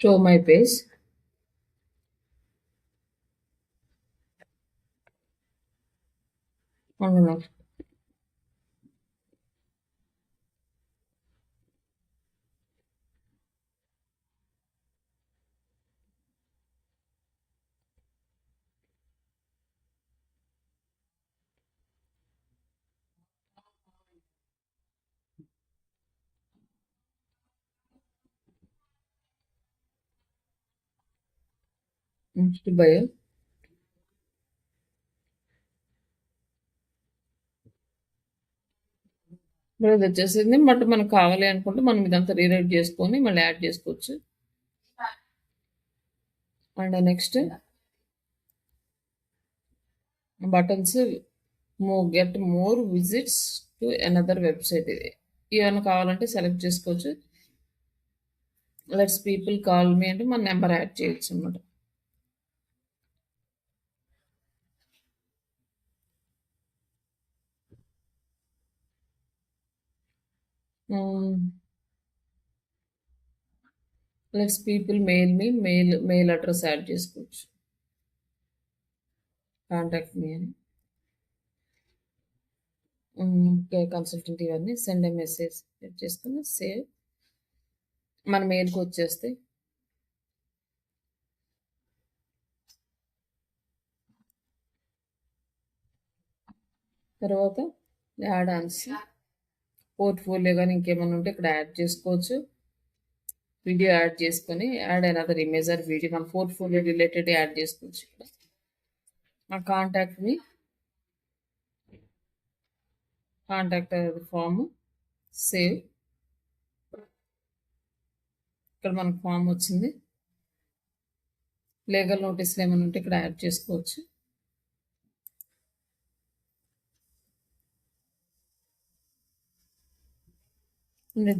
Show my page. Next bio. ఇప్పుడు ఇది వచ్చేసింది. బట్ మనకు కావాలి అనుకుంటే మనం ఇదంతా రీరైట్ చేసుకొని మళ్ళీ యాడ్ చేసుకోవచ్చు. And next buttons get more visits to another website. ఇది ఏమైనా కావాలంటే సెలెక్ట్ చేసుకోవచ్చు. లెట్స్ పీపుల్ కాల్ మీ అంటే మన నెంబర్ యాడ్ చేయొచ్చు అనమాట. Let's people mail me mail address add చేసుకోవచ్చు. కాంటాక్ట్ మీ అని కన్సల్టెంట్ ఇవన్నీ సెండ్ ఏ మెసేజ్ చేసుకుని సేవ్ మన మెయిల్కి వచ్చేస్తే. తర్వాత యాడ్ ఆన్సర్ పోర్ట్ఫోలియో కానీ ఇంకేమైనా ఉంటే ఇక్కడ యాడ్ చేసుకోవచ్చు. వీడియో యాడ్ చేసుకొని add another image or video మన పోర్ట్ఫోలియో రిలేటెడ్ యాడ్ చేసుకోవచ్చు. ఇక్కడ కాంటాక్ట్ మీ కాంటాక్ట్ ఫామ్ సేవ్. ఇక్కడ మనకు ఫామ్ వచ్చింది. లీగల్ నోటీసులు ఏమైనా ఉంటే ఇక్కడ యాడ్ చేసుకోవచ్చు.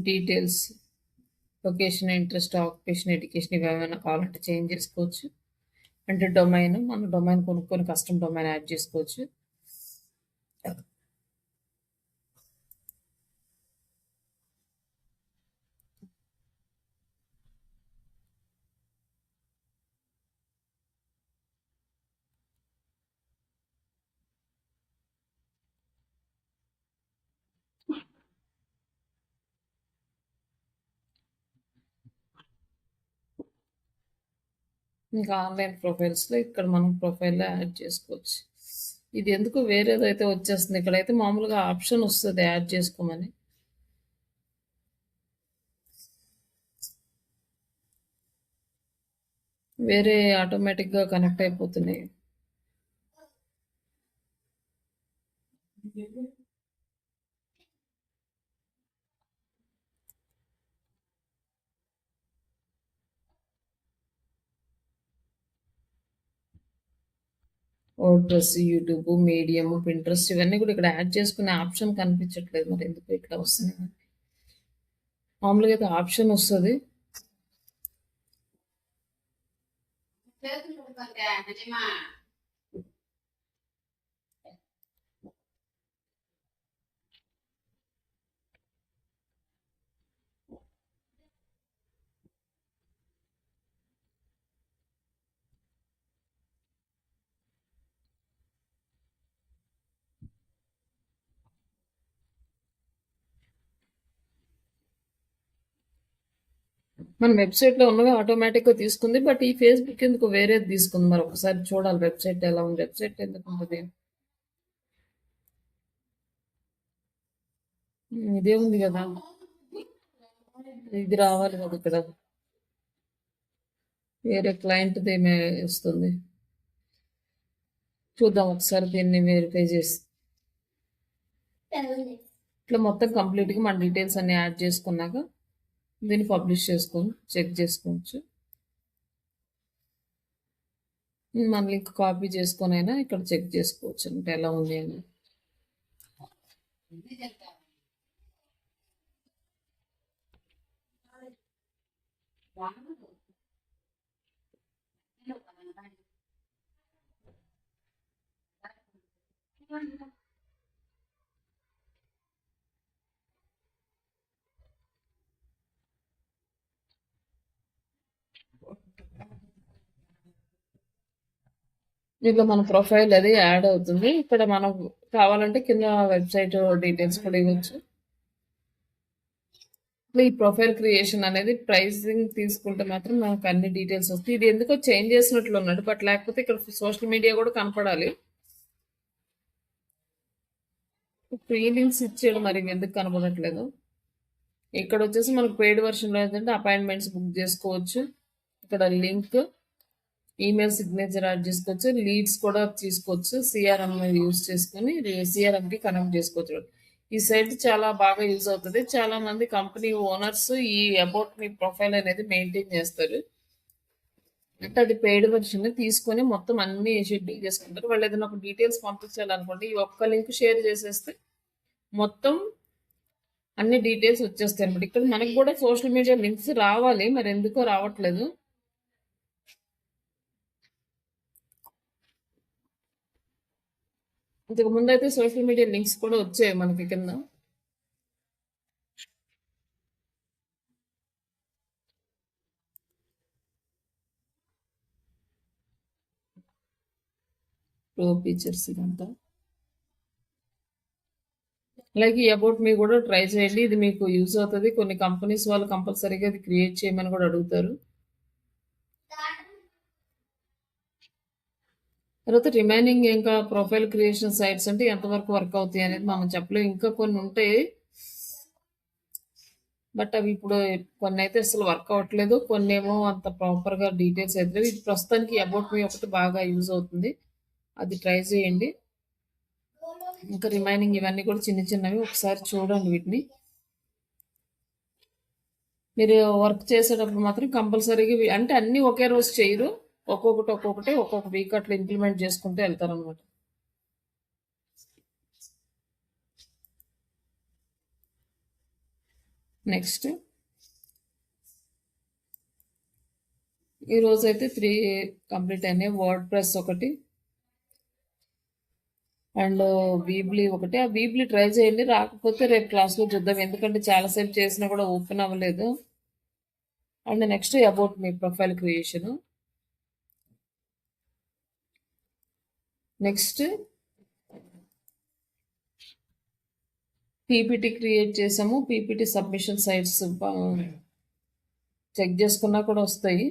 Details location, interest, occupation, education ఇవి ఏమైనా కావాలంటే చేంజ్ చేసుకోవచ్చు. అంటే డొమైన్ మన డొమైన్ కొనుక్కొని కస్టమ్ డొమైన్ యాడ్ చేసుకోవచ్చు. ఇంకా ఆన్‌లైన్ ప్రొఫైల్స్‌లో ఇక్కడ మనం ప్రొఫైల్‌లో యాడ్ చేసుకోవచ్చు. ఇది ఎందుకో వేరేదైతే వచ్చేస్తుంది. ఇక్కడైతే మామూలుగా ఆప్షన్ వస్తది యాడ్ చేసుకోమని. వేరే ఆటోమేటిక్‌గా కనెక్ట్ అయిపోతున్నాయి. వర్డ్‌ప్రెస్, యూట్యూబ్, మీడియం, పింట్రెస్ట్ ఇవన్నీ కూడా ఇక్కడ యాడ్ చేసుకునే ఆప్షన్ కనిపించట్లేదు. మరి ఎందుకు ఇట్లా వస్తుంది? మామూలుగా అయితే ఆప్షన్ వస్తది. మన వెబ్‌సైట్‌లో ఉన్నవి ఆటోమేటిక్‌గా తీసుకుంది. బట్ ఈ ఫేస్‌బుక్ ఎందుకో వేరేది తీసుకుంది. మరి ఒకసారి చూడాలి వెబ్‌సైట్ ఎలా ఉంది. వెబ్‌సైట్ ఎందుకుంటది? ఇదే ఉంది గదా! ఇది రావాలి కదా ఇక్కడ. వేరే క్లయింట్‌దేమే వస్తుంది. చూద్దాం ఒకసారి దీన్ని వెరిఫై చేసి. ఇట్లా మొత్తం కంప్లీట్‌గా మన డీటెయిల్స్ అన్నీ యాడ్ చేసుకున్నాక దీన్ని పబ్లిష్ చేసుకొని చెక్ చేసుకోవచ్చు. మన లింక్ కాపీ చేసుకొనైనా ఇక్కడ చెక్ చేసుకోవచ్చు అంటే ఎలా ఉంది అని. దీంట్లో మన ప్రొఫైల్ అది యాడ్ అవుతుంది. ఇక్కడ మనం కావాలంటే కింద వెబ్‌సైట్ డీటెయిల్స్ కూడా ఇవ్వచ్చు. ఈ ప్రొఫైల్ క్రియేషన్ అనేది ప్రైసింగ్ తీసుకుంటే మాత్రం మనకు అన్ని డీటెయిల్స్ వస్తాయి. ఇది ఎందుకో చేంజ్ చేసినట్లు ఉన్నాడు. బట్ లేకపోతే ఇక్కడ సోషల్ మీడియా కూడా కనపడాలి. ఫ్రీ లింక్స్ ఇచ్చాడు మరి ఎందుకు కనపడట్లేదు? ఇక్కడ వచ్చేసి మనకు పెయిడ్ వర్షన్‌లో ఏంటంటే అపాయింట్మెంట్స్ బుక్ చేసుకోవచ్చు. ఇక్కడ లింక్, ఈమెయిల్ సిగ్నేచర్ యాడ్ చేసుకోవచ్చు. లీడ్స్ కూడా తీసుకోవచ్చు. సీఆర్ఎం యూజ్ చేసుకొని సీఆర్ఎంకి కనెక్ట్ చేసుకోవచ్చు. ఈ సైట్ చాలా బాగా యూజ్ అవుతుంది. చాలా మంది కంపెనీ ఓనర్స్ ఈ అబౌట్ మీ ప్రొఫైల్ అనేది మెయింటైన్ చేస్తారు. అంటే అది పెయిడ్ వెర్షన్ తీసుకొని మొత్తం అన్ని షెడ్యూల్ చేసుకుంటారు. వాళ్ళు ఏదైనా ఒక డీటెయిల్స్ పంపించాలనుకోండి ఈ ఒక్క లింక్ షేర్ చేసేస్తే మొత్తం అన్ని డీటెయిల్స్ వచ్చేస్తాయి అనమాట. ఇక్కడ మనకు కూడా సోషల్ మీడియా లింక్స్ రావాలి. మరి ఎందుకో రావట్లేదు. ఇంతకు ముందు అయితే సోషల్ మీడియా లింక్స్ కూడా వచ్చాయి మనకి కింద. ప్రో ఫీచర్స్ ఇదంతా. అలాగే ఈ అబౌట్ మీ కూడా ట్రై చేయండి. ఇది మీకు యూజ్ అవుతుంది. కొన్ని కంపెనీస్ వాళ్ళు కంపల్సరీగా ఇది క్రియేట్ చేయమని కూడా అడుగుతారు. తర్వాత రిమైనింగ్ ఇంకా ప్రొఫైల్ క్రియేషన్ సైట్స్ అంటే ఎంతవరకు వర్క్ అవుతాయి అనేది మనం చెప్పలేం. ఇంకా కొన్ని ఉంటాయి. బట్ అవి ఇప్పుడు కొన్ని అయితే అసలు వర్క్ అవ్వట్లేదు. కొన్ని ఏమో అంత ప్రాపర్‌గా డీటెయిల్స్ అయితే లేవు. ఇది ప్రస్తుతానికి అబౌట్ మీ ఒకటి బాగా యూజ్ అవుతుంది. అది ట్రై చేయండి. ఇంకా రిమైనింగ్ ఇవన్నీ కూడా చిన్న చిన్నవి ఒకసారి చూడండి వీటిని. మీరు వర్క్ చేసేటప్పుడు మాత్రం కంపల్సరీగా అంటే అన్నీ ఒకే రోజు చేయరు. ఒక్కొక్కటి ఒక్కొక్కటి ఒక్కొక్క వీక్ అట్లా ఇంప్లిమెంట్ చేసుకుంటూ వెళ్తారనమాట. నెక్స్ట్ ఈ రోజు అయితే 3 కంప్లీట్ అయినాయి. వర్డ్ ప్రెస్ ఒకటి అండ్ వీబ్లీ ఒకటి. ఆ వీబ్లీ ట్రై చేయండి. రాకపోతే రేపు క్లాస్లో చూద్దాం. ఎందుకంటే చాలాసేపు చేసినా కూడా ఓపెన్ అవ్వలేదు. And next about me profile creation. Next PPT create చేసాము. పీపీటీ సబ్మిషన్ సైట్స్ చెక్ చేసుకున్నా కూడా వస్తాయి.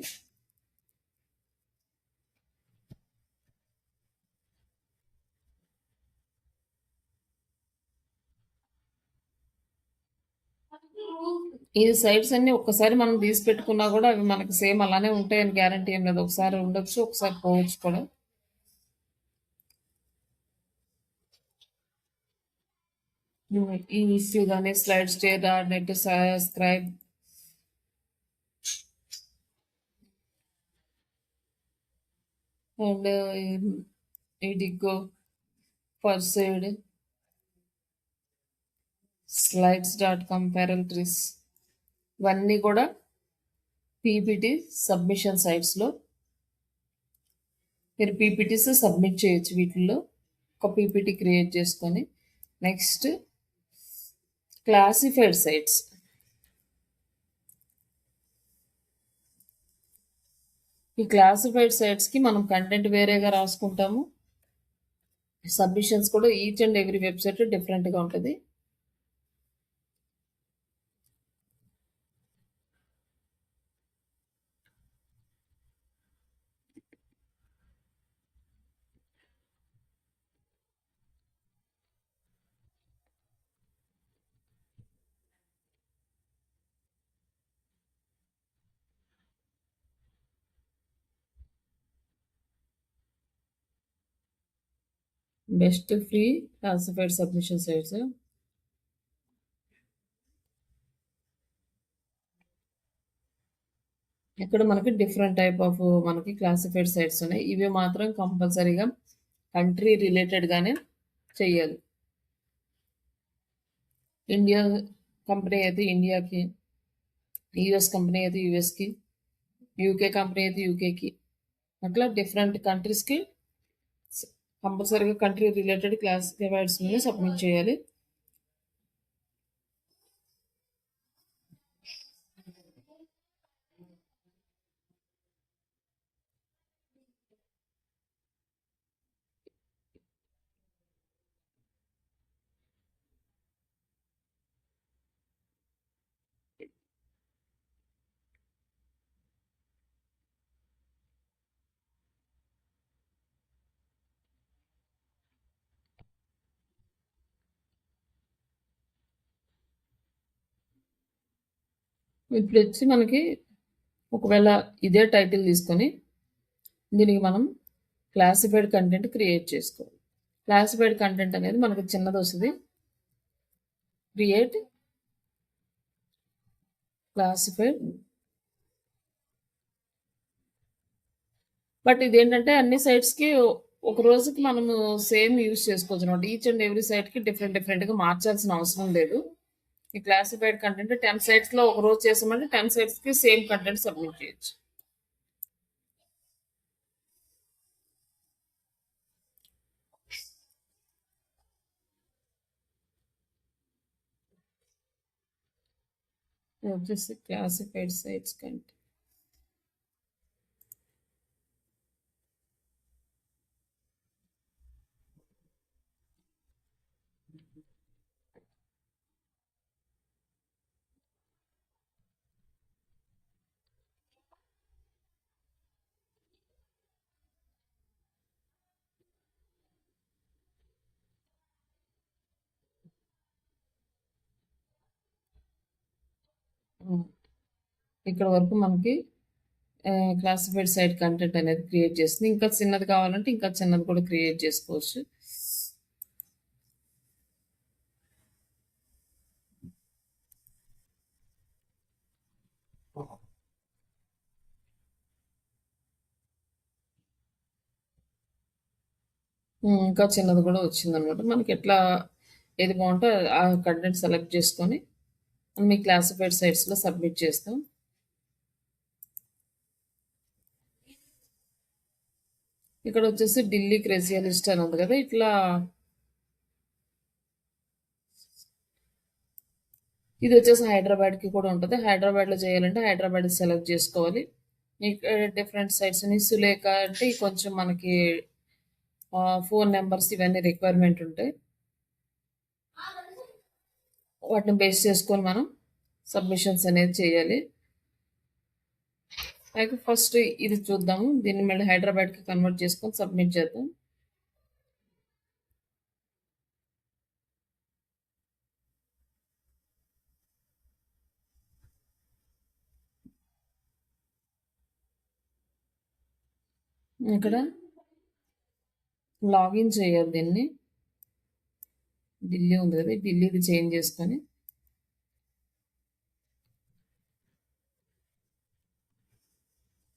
ఈ సైట్స్ అన్నీ ఒక్కసారి మనం తీసి పెట్టుకున్నా కూడా అవి మనకి సేమ్ అలానే ఉంటాయని గ్యారంటీ ఏం లేదు. ఒకసారి ఉండొచ్చు, ఒకసారి పోవచ్చు కూడా. ఈ ఇష్యూ కానీ SlideShare net Scribd and ఇడిగో పర్సైడ్ slides.com పెరల్ట్రీస్ ఇవన్నీ కూడా పీపీటీ సబ్మిషన్ సైట్స్లో మీరు పీపీటీస్ సబ్మిట్ చేయొచ్చు. వీటిల్లో ఒక పీపీటీ క్రియేట్ చేసుకొని నెక్స్ట్ క్లాసిఫైడ్ సైట్స్. ఈ క్లాసిఫైడ్ సైట్స్కి మనం కంటెంట్ వేరేగా రాసుకుంటాము. సబ్మిషన్స్ కూడా ఈచ్ అండ్ ఎవ్రీ వెబ్సైట్ డిఫరెంట్గా ఉంటుంది. Best free classified submission sites. ఇక్కడ మనకి డిఫరెంట్ టైప్ ఆఫ్ మనకి క్లాసిఫైడ్ సైట్స్ ఉన్నాయి. ఇవి మాత్రం కంపల్సరీగా కంట్రీ రిలేటెడ్గానే చెయ్యాలి. ఇండియా కంపెనీ అయితే ఇండియాకి, యుఎస్ కంపెనీ అయితే యుఎస్కి, యూకే కంపెనీ అయితే యూకేకి, అట్లా డిఫరెంట్ కంట్రీస్కి కంపల్సరీగా కంట్రీ రిలేటెడ్ క్లాసిఫైడ్స్ని సబ్మిట్ చేయాలి. ఇప్పుడు వచ్చి మనకి ఒకవేళ ఇదే టైటిల్ తీసుకొని దీనికి మనం క్లాసిఫైడ్ కంటెంట్ క్రియేట్ చేసుకోవాలి. క్లాసిఫైడ్ కంటెంట్ అనేది మనకి చిన్నది వస్తుంది. Create classified. బట్ ఇదేంటంటే అన్ని సైట్స్కి ఒక రోజుకి మనము సేమ్ యూజ్ చేసుకోవచ్చు అనమాట. ఈచ్ అండ్ ఎవ్రీ సైట్కి డిఫరెంట్గా మార్చాల్సిన అవసరం లేదు. ఈ క్లాసిఫైడ్ కంటెంట్ 10 సైట్స్లో ఒక రోజు చేసామంటే 10 సైట్స్కి సేమ్ కంటెంట్ సబ్మిట్ చేయొచ్చు. వచ్చేసి క్లాసిఫైడ్ సైట్స్ కంటే ఇక్కడ వరకు మనకి క్లాసిఫైడ్ సైట్ కంటెంట్ అనేది క్రియేట్ చేస్తుంది. ఇంకా చిన్నది కావాలంటే ఇంకా చిన్నది కూడా క్రియేట్ చేసుకోవచ్చు. ఇంకా చిన్నది కూడా వచ్చిందనమాట. మనకి ఎట్లా ఏది బాగుంటే ఆ కంటెంట్ సెలెక్ట్ చేసుకొని మనం మీ క్లాసిఫైడ్ సైట్స్లో సబ్మిట్ చేస్తాం. ఇక్కడ వచ్చేసి ఢిల్లీ క్రేజియా లిస్ట్ అని ఉంది కదా, ఇట్లా ఇది వచ్చేసి హైదరాబాద్కి కూడా ఉంటుంది. హైదరాబాద్లో చేయాలంటే హైదరాబాద్ సెలెక్ట్ చేసుకోవాలి. డిఫరెంట్ సైట్స్ సులేఖ అంటే కొంచెం మనకి ఫోన్ నెంబర్స్ ఇవన్నీ రిక్వైర్మెంట్ ఉంటాయి. వాటిని బేస్ చేసుకొని మనం సబ్మిషన్స్ అనేది చేయాలి. అయితే ఫస్ట్ ఇది చూద్దాము. దీన్ని మళ్ళీ హైదరాబాద్కి కన్వర్ట్ చేసుకొని సబ్మిట్ చేద్దాం. ఇక్కడ లాగిన్ చేయాలి దీన్ని. ఢిల్లీ ఉంది కదా, ఢిల్లీది చేంజ్ చేసుకొని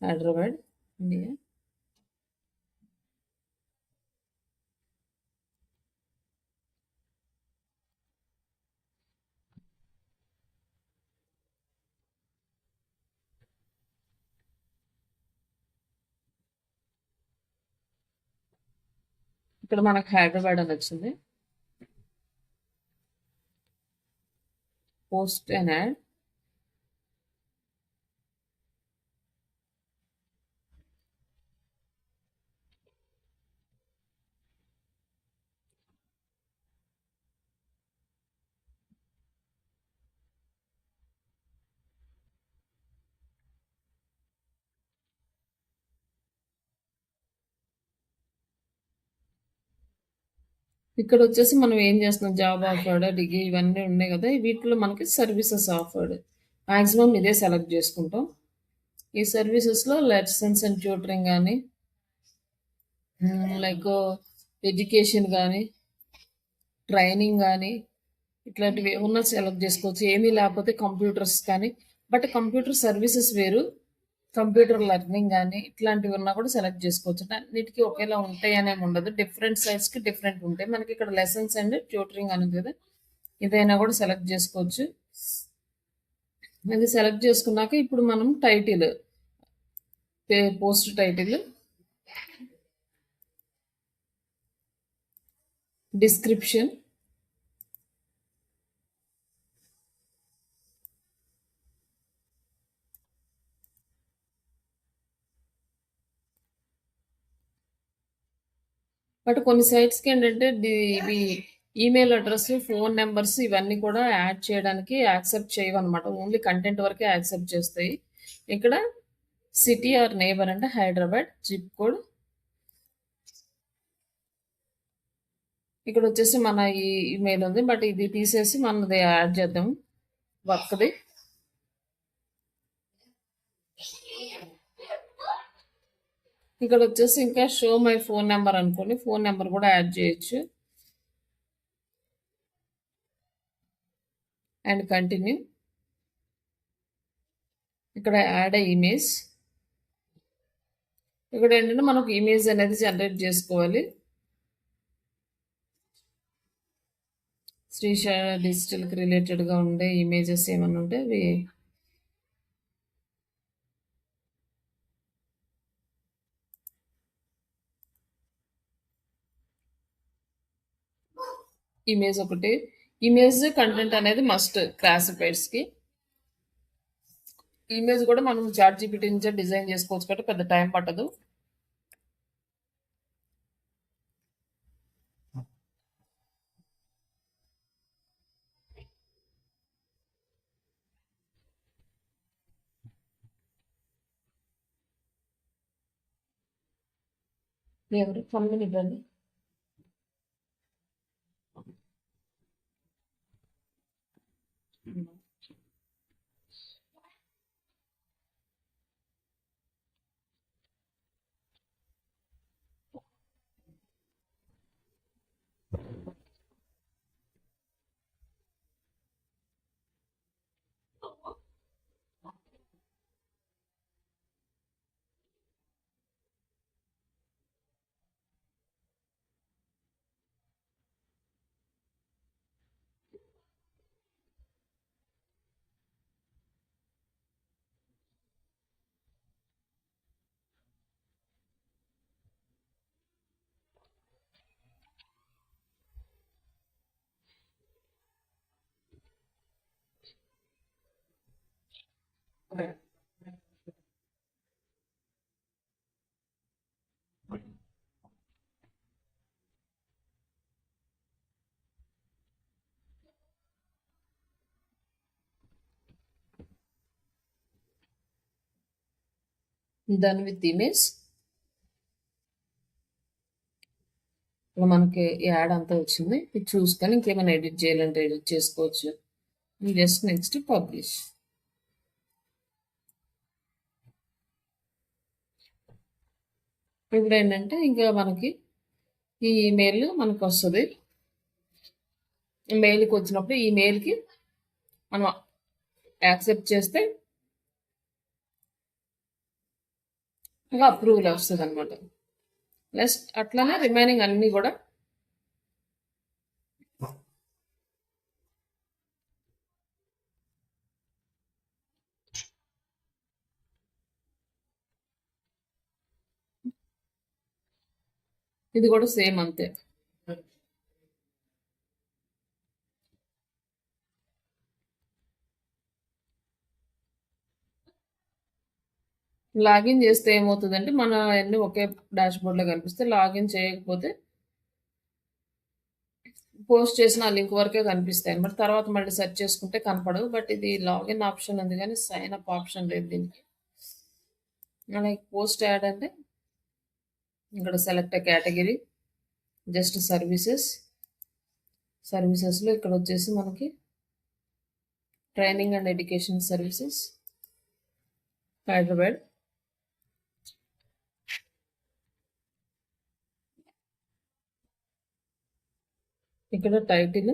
హైదరాబాద్ ఇండియా. ఇక్కడ మనకు హైదరాబాద్ అని వచ్చింది. Post and add. ఇక్కడ వచ్చేసి మనం ఏం చేస్తున్నాం, జాబ్ ఆఫర్డ్, డిగ్రీ ఇవన్నీ ఉన్నాయి కదా, వీటిలో మనకి సర్వీసెస్ ఆఫర్డ్. మ్యాక్సిమం ఇదే సెలెక్ట్ చేసుకుంటాం. ఈ సర్వీసెస్లో లెసన్స్ అండ్ ట్యూటరింగ్ కానీ, లైక్ ఎడ్యుకేషన్ కానీ, ట్రైనింగ్ కానీ, ఇట్లాంటివి ఏమన్నా సెలెక్ట్ చేసుకోవచ్చు. ఏమీ లేకపోతే కంప్యూటర్స్ కానీ, బట్ కంప్యూటర్ సర్వీసెస్ వేరు, కంప్యూటర్ లెర్నింగ్ కానీ ఇట్లాంటివి ఉన్నా కూడా సెలెక్ట్ చేసుకోవచ్చు. అన్నిటికీ ఒకేలా ఉంటాయి అనేమి ఉండదు, డిఫరెంట్ సైట్స్కి డిఫరెంట్ ఉంటాయి. మనకి ఇక్కడ లెసన్స్ అండ్ ట్యూటరింగ్ అనేది కదా, ఇదైనా కూడా సెలెక్ట్ చేసుకోవచ్చు. ఇది సెలెక్ట్ చేసుకున్నాక ఇప్పుడు మనం title, post title, description, but కొన్ని సైట్స్కి ఏంటంటే ఇవి ఈమెయిల్ అడ్రస్, ఫోన్ నెంబర్స్ ఇవన్నీ కూడా యాడ్ చేయడానికి యాక్సెప్ట్ చేయవన్నమాట. ఓన్లీ కంటెంట్ వరకే యాక్సెప్ట్ చేస్తాయి. ఇక్కడ సిటీ ఆర్ నేబర్ అంటే హైదరాబాద్, జిప్ కోడ్. ఇక్కడ వచ్చేసి మన ఈ ఈమెయిల్ ఉంది, బట్ ఇది తీసేసి మనది యాడ్ చేద్దాం, వర్క్ది. ఇక్కడ వచ్చేసి ఇంకా షో మై ఫోన్ నెంబర్ అనుకోండి, ఫోన్ నెంబర్ కూడా యాడ్ చేయొచ్చు. And continue. ఇక్కడ యాడ్ అ ఇమేజ్. ఇక్కడ ఏంటంటే మనకు ఇమేజ్ అనేది జనరేట్ చేసుకోవాలి. శ్రీష డిజిటల్కి రిలేటెడ్గా ఉండే ఇమేజెస్ ఏమన్నా ఉంటే అవి ఇమేజ్ ఒకటి. ఇమేజ్ కంటెంట్ అనేది మస్ట్ క్లాసిఫైడ్స్కి. ఇమేజ్ కూడా మనం చాట్‌జీపీటీ నుంచే డిజైన్ చేసుకోవచ్చు కాబట్టి పెద్ద టైం పట్టదు. ఎవరు కంపెనీ ఇవ్వండి. Done with image. ఇప్పుడు మనకి యాడ్ అంతా వచ్చింది. ఇది చూసుకొని ఇంకేమైనా ఎడిట్ చేయాలంటే ఎడిట్ చేసుకోవచ్చు. Just next publish. ఇప్పుడేంటంటే ఇంకా మనకి ఈ ఈమెయిల్ మనకొస్తది. మెయిల్‌కొచ్చినప్పుడు ఈ మెయిల్‌కి మనం యాక్సెప్ట్ చేస్తే ఇంకా అప్రూవల్ వస్తదనమాట. నెక్స్ట్ అట్లనే రిమైనింగ్ అన్నీ గూడా ఇది గూడా సేమ్ అంతే. లాగిన్ చేస్తే ఏమవుతదంటే మన అన్నీ ఒకే డాష్‌బోర్డ్‌లో కనిపిస్తాయి. లాగిన్ చేయకపోతే పోస్ట్ చేసిన ఆ లింక్ వరకే కనిపిస్తాయన్నమాట. తర్వాత మళ్ళీ సెర్చ్ చేసుకుంటే కనపడవు. బట్ ఇది లాగిన్ ఆప్షన్ ఉంది గానీ సైన్ అప్ ఆప్షన్ లేదు దీనికి. లైక్ పోస్ట్ యాడ్ అంటే ఇక్కడ సెలెక్ట్ ఎ కేటగిరీ, జస్ట్ సర్వీసెస్. సర్వీసెస్‌లో ఇక్కడొచ్చేసి మనకి training and education services Hyderabad. ఇక్కడ టైటిల్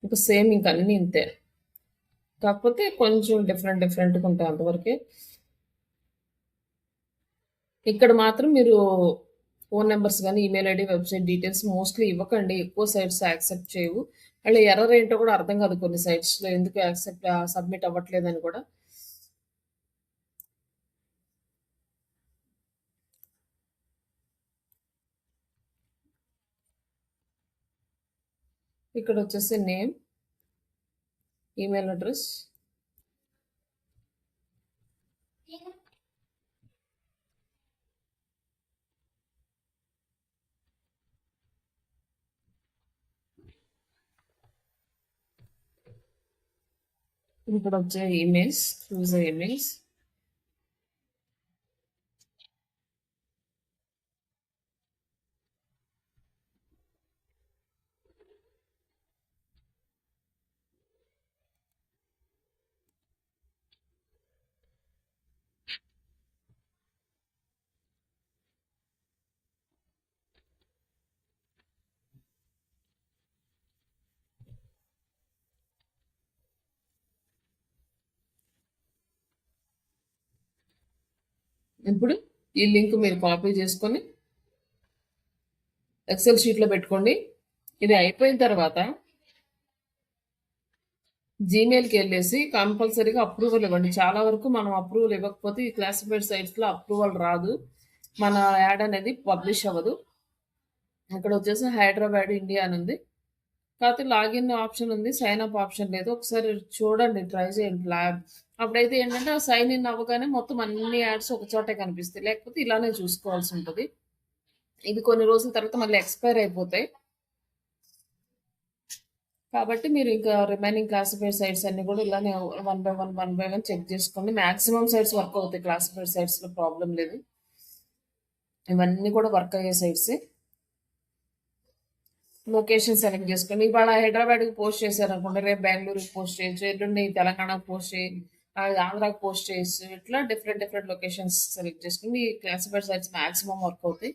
ఇంకా సేమ్ ఇంక అన్నీ ఇంతే. కాకపోతే కొంచెం డిఫరెంట్‌గా ఉంటాయి అంతవరకే. ఇక్కడ మాత్రం మీరు ఫోన్ నంబర్స్ గానీ, email ID, website details mostly ఇవ్వకండి. ఎక్కువ సైట్స్ యాక్సెప్ట్ చేయవు. మళ్ళీ ఎర్రర్ ఏంటో కూడా అర్థం కాదు కొన్ని సైట్స్‌లో ఎందుకు సబ్మిట్ అవ్వట్లేదని కూడా. ఇక్కడొచ్చేసి నేమ్, ఈమెయిల్ అడ్రెస్, ఇక్కడొచ్చే ఈమెయిల్స్, చూస్ ఈమెయిల్స్. ఇప్పుడు ఈ లింక్ మీరు కాపీ చేసుకొని ఎక్సెల్ షీట్‌లో పెట్టుకోండి. ఇది అయిపోయిన తర్వాత జీమెయిల్‌కెళ్ళేసి కంపల్సరీగా అప్రూవల్ ఇవ్వండి. చాలా వరకు మనం అప్రూవల్ ఇవ్వకపోతే ఈ క్లాసిఫైడ్ సైట్స్‌లో అప్రూవల్ రాదు. మన యాడ్ అనేది పబ్లిష్ అవ్వదు. ఇక్కడొచ్చేసి హైదరాబాద్ ఇండియా అని ఉంది. కాకపోతే లాగిన్ ఆప్షన్ ఉంది. సైన్ అప్ ఆప్షన్ లేదు. ఒకసారి చూడండి. ట్రై చేయండి అప్పుడైతే ఏంటంటే సైన్ ఇన్ అవ్వగానే మొత్తం అన్ని యాడ్స్ ఒక చోటే కనిపిస్తాయి. లేకపోతే ఇలానే చూసుకోవాల్సి ఉంటది. ఇది కొన్ని రోజుల తర్వాత మళ్ళీ ఎక్స్‌పైర్ అయిపోతాయి. కాబట్టి మీరు ఇంకా రిమైనింగ్ క్లాసిఫైడ్ సైట్స్ అన్నీ కూడా ఇలానే వన్ బై వన్ చెక్ చేసుకోండి. మాక్సిమం సైట్స్ వర్క్ అవుతాయి. క్లాసిఫైడ్ సైట్స్‌లో ప్రాబ్లమ్ లేదు. ఇవన్నీ కూడా వర్క్ అయ్యే సైట్సే. లొకేషన్ సెలెక్ట్ చేసుకోండి. ఇవాళ హైదరాబాద్‌కి పోస్ట్ చేశారనుకోండి, రేపు బెంగుళూరుకి పోస్ట్ చేయొచ్చు, ఎల్లుండి తెలంగాణకి పోస్ట్ ఆంధ్రాకి పోస్ట్ చేయొచ్చు. ఇట్లా డిఫరెంట్ లొకేషన్స్ సెలెక్ట్ చేసుకొని ఈ క్లాసిఫైడ్ సైట్స్ మాక్సిమం వర్క్ అవుతాయి.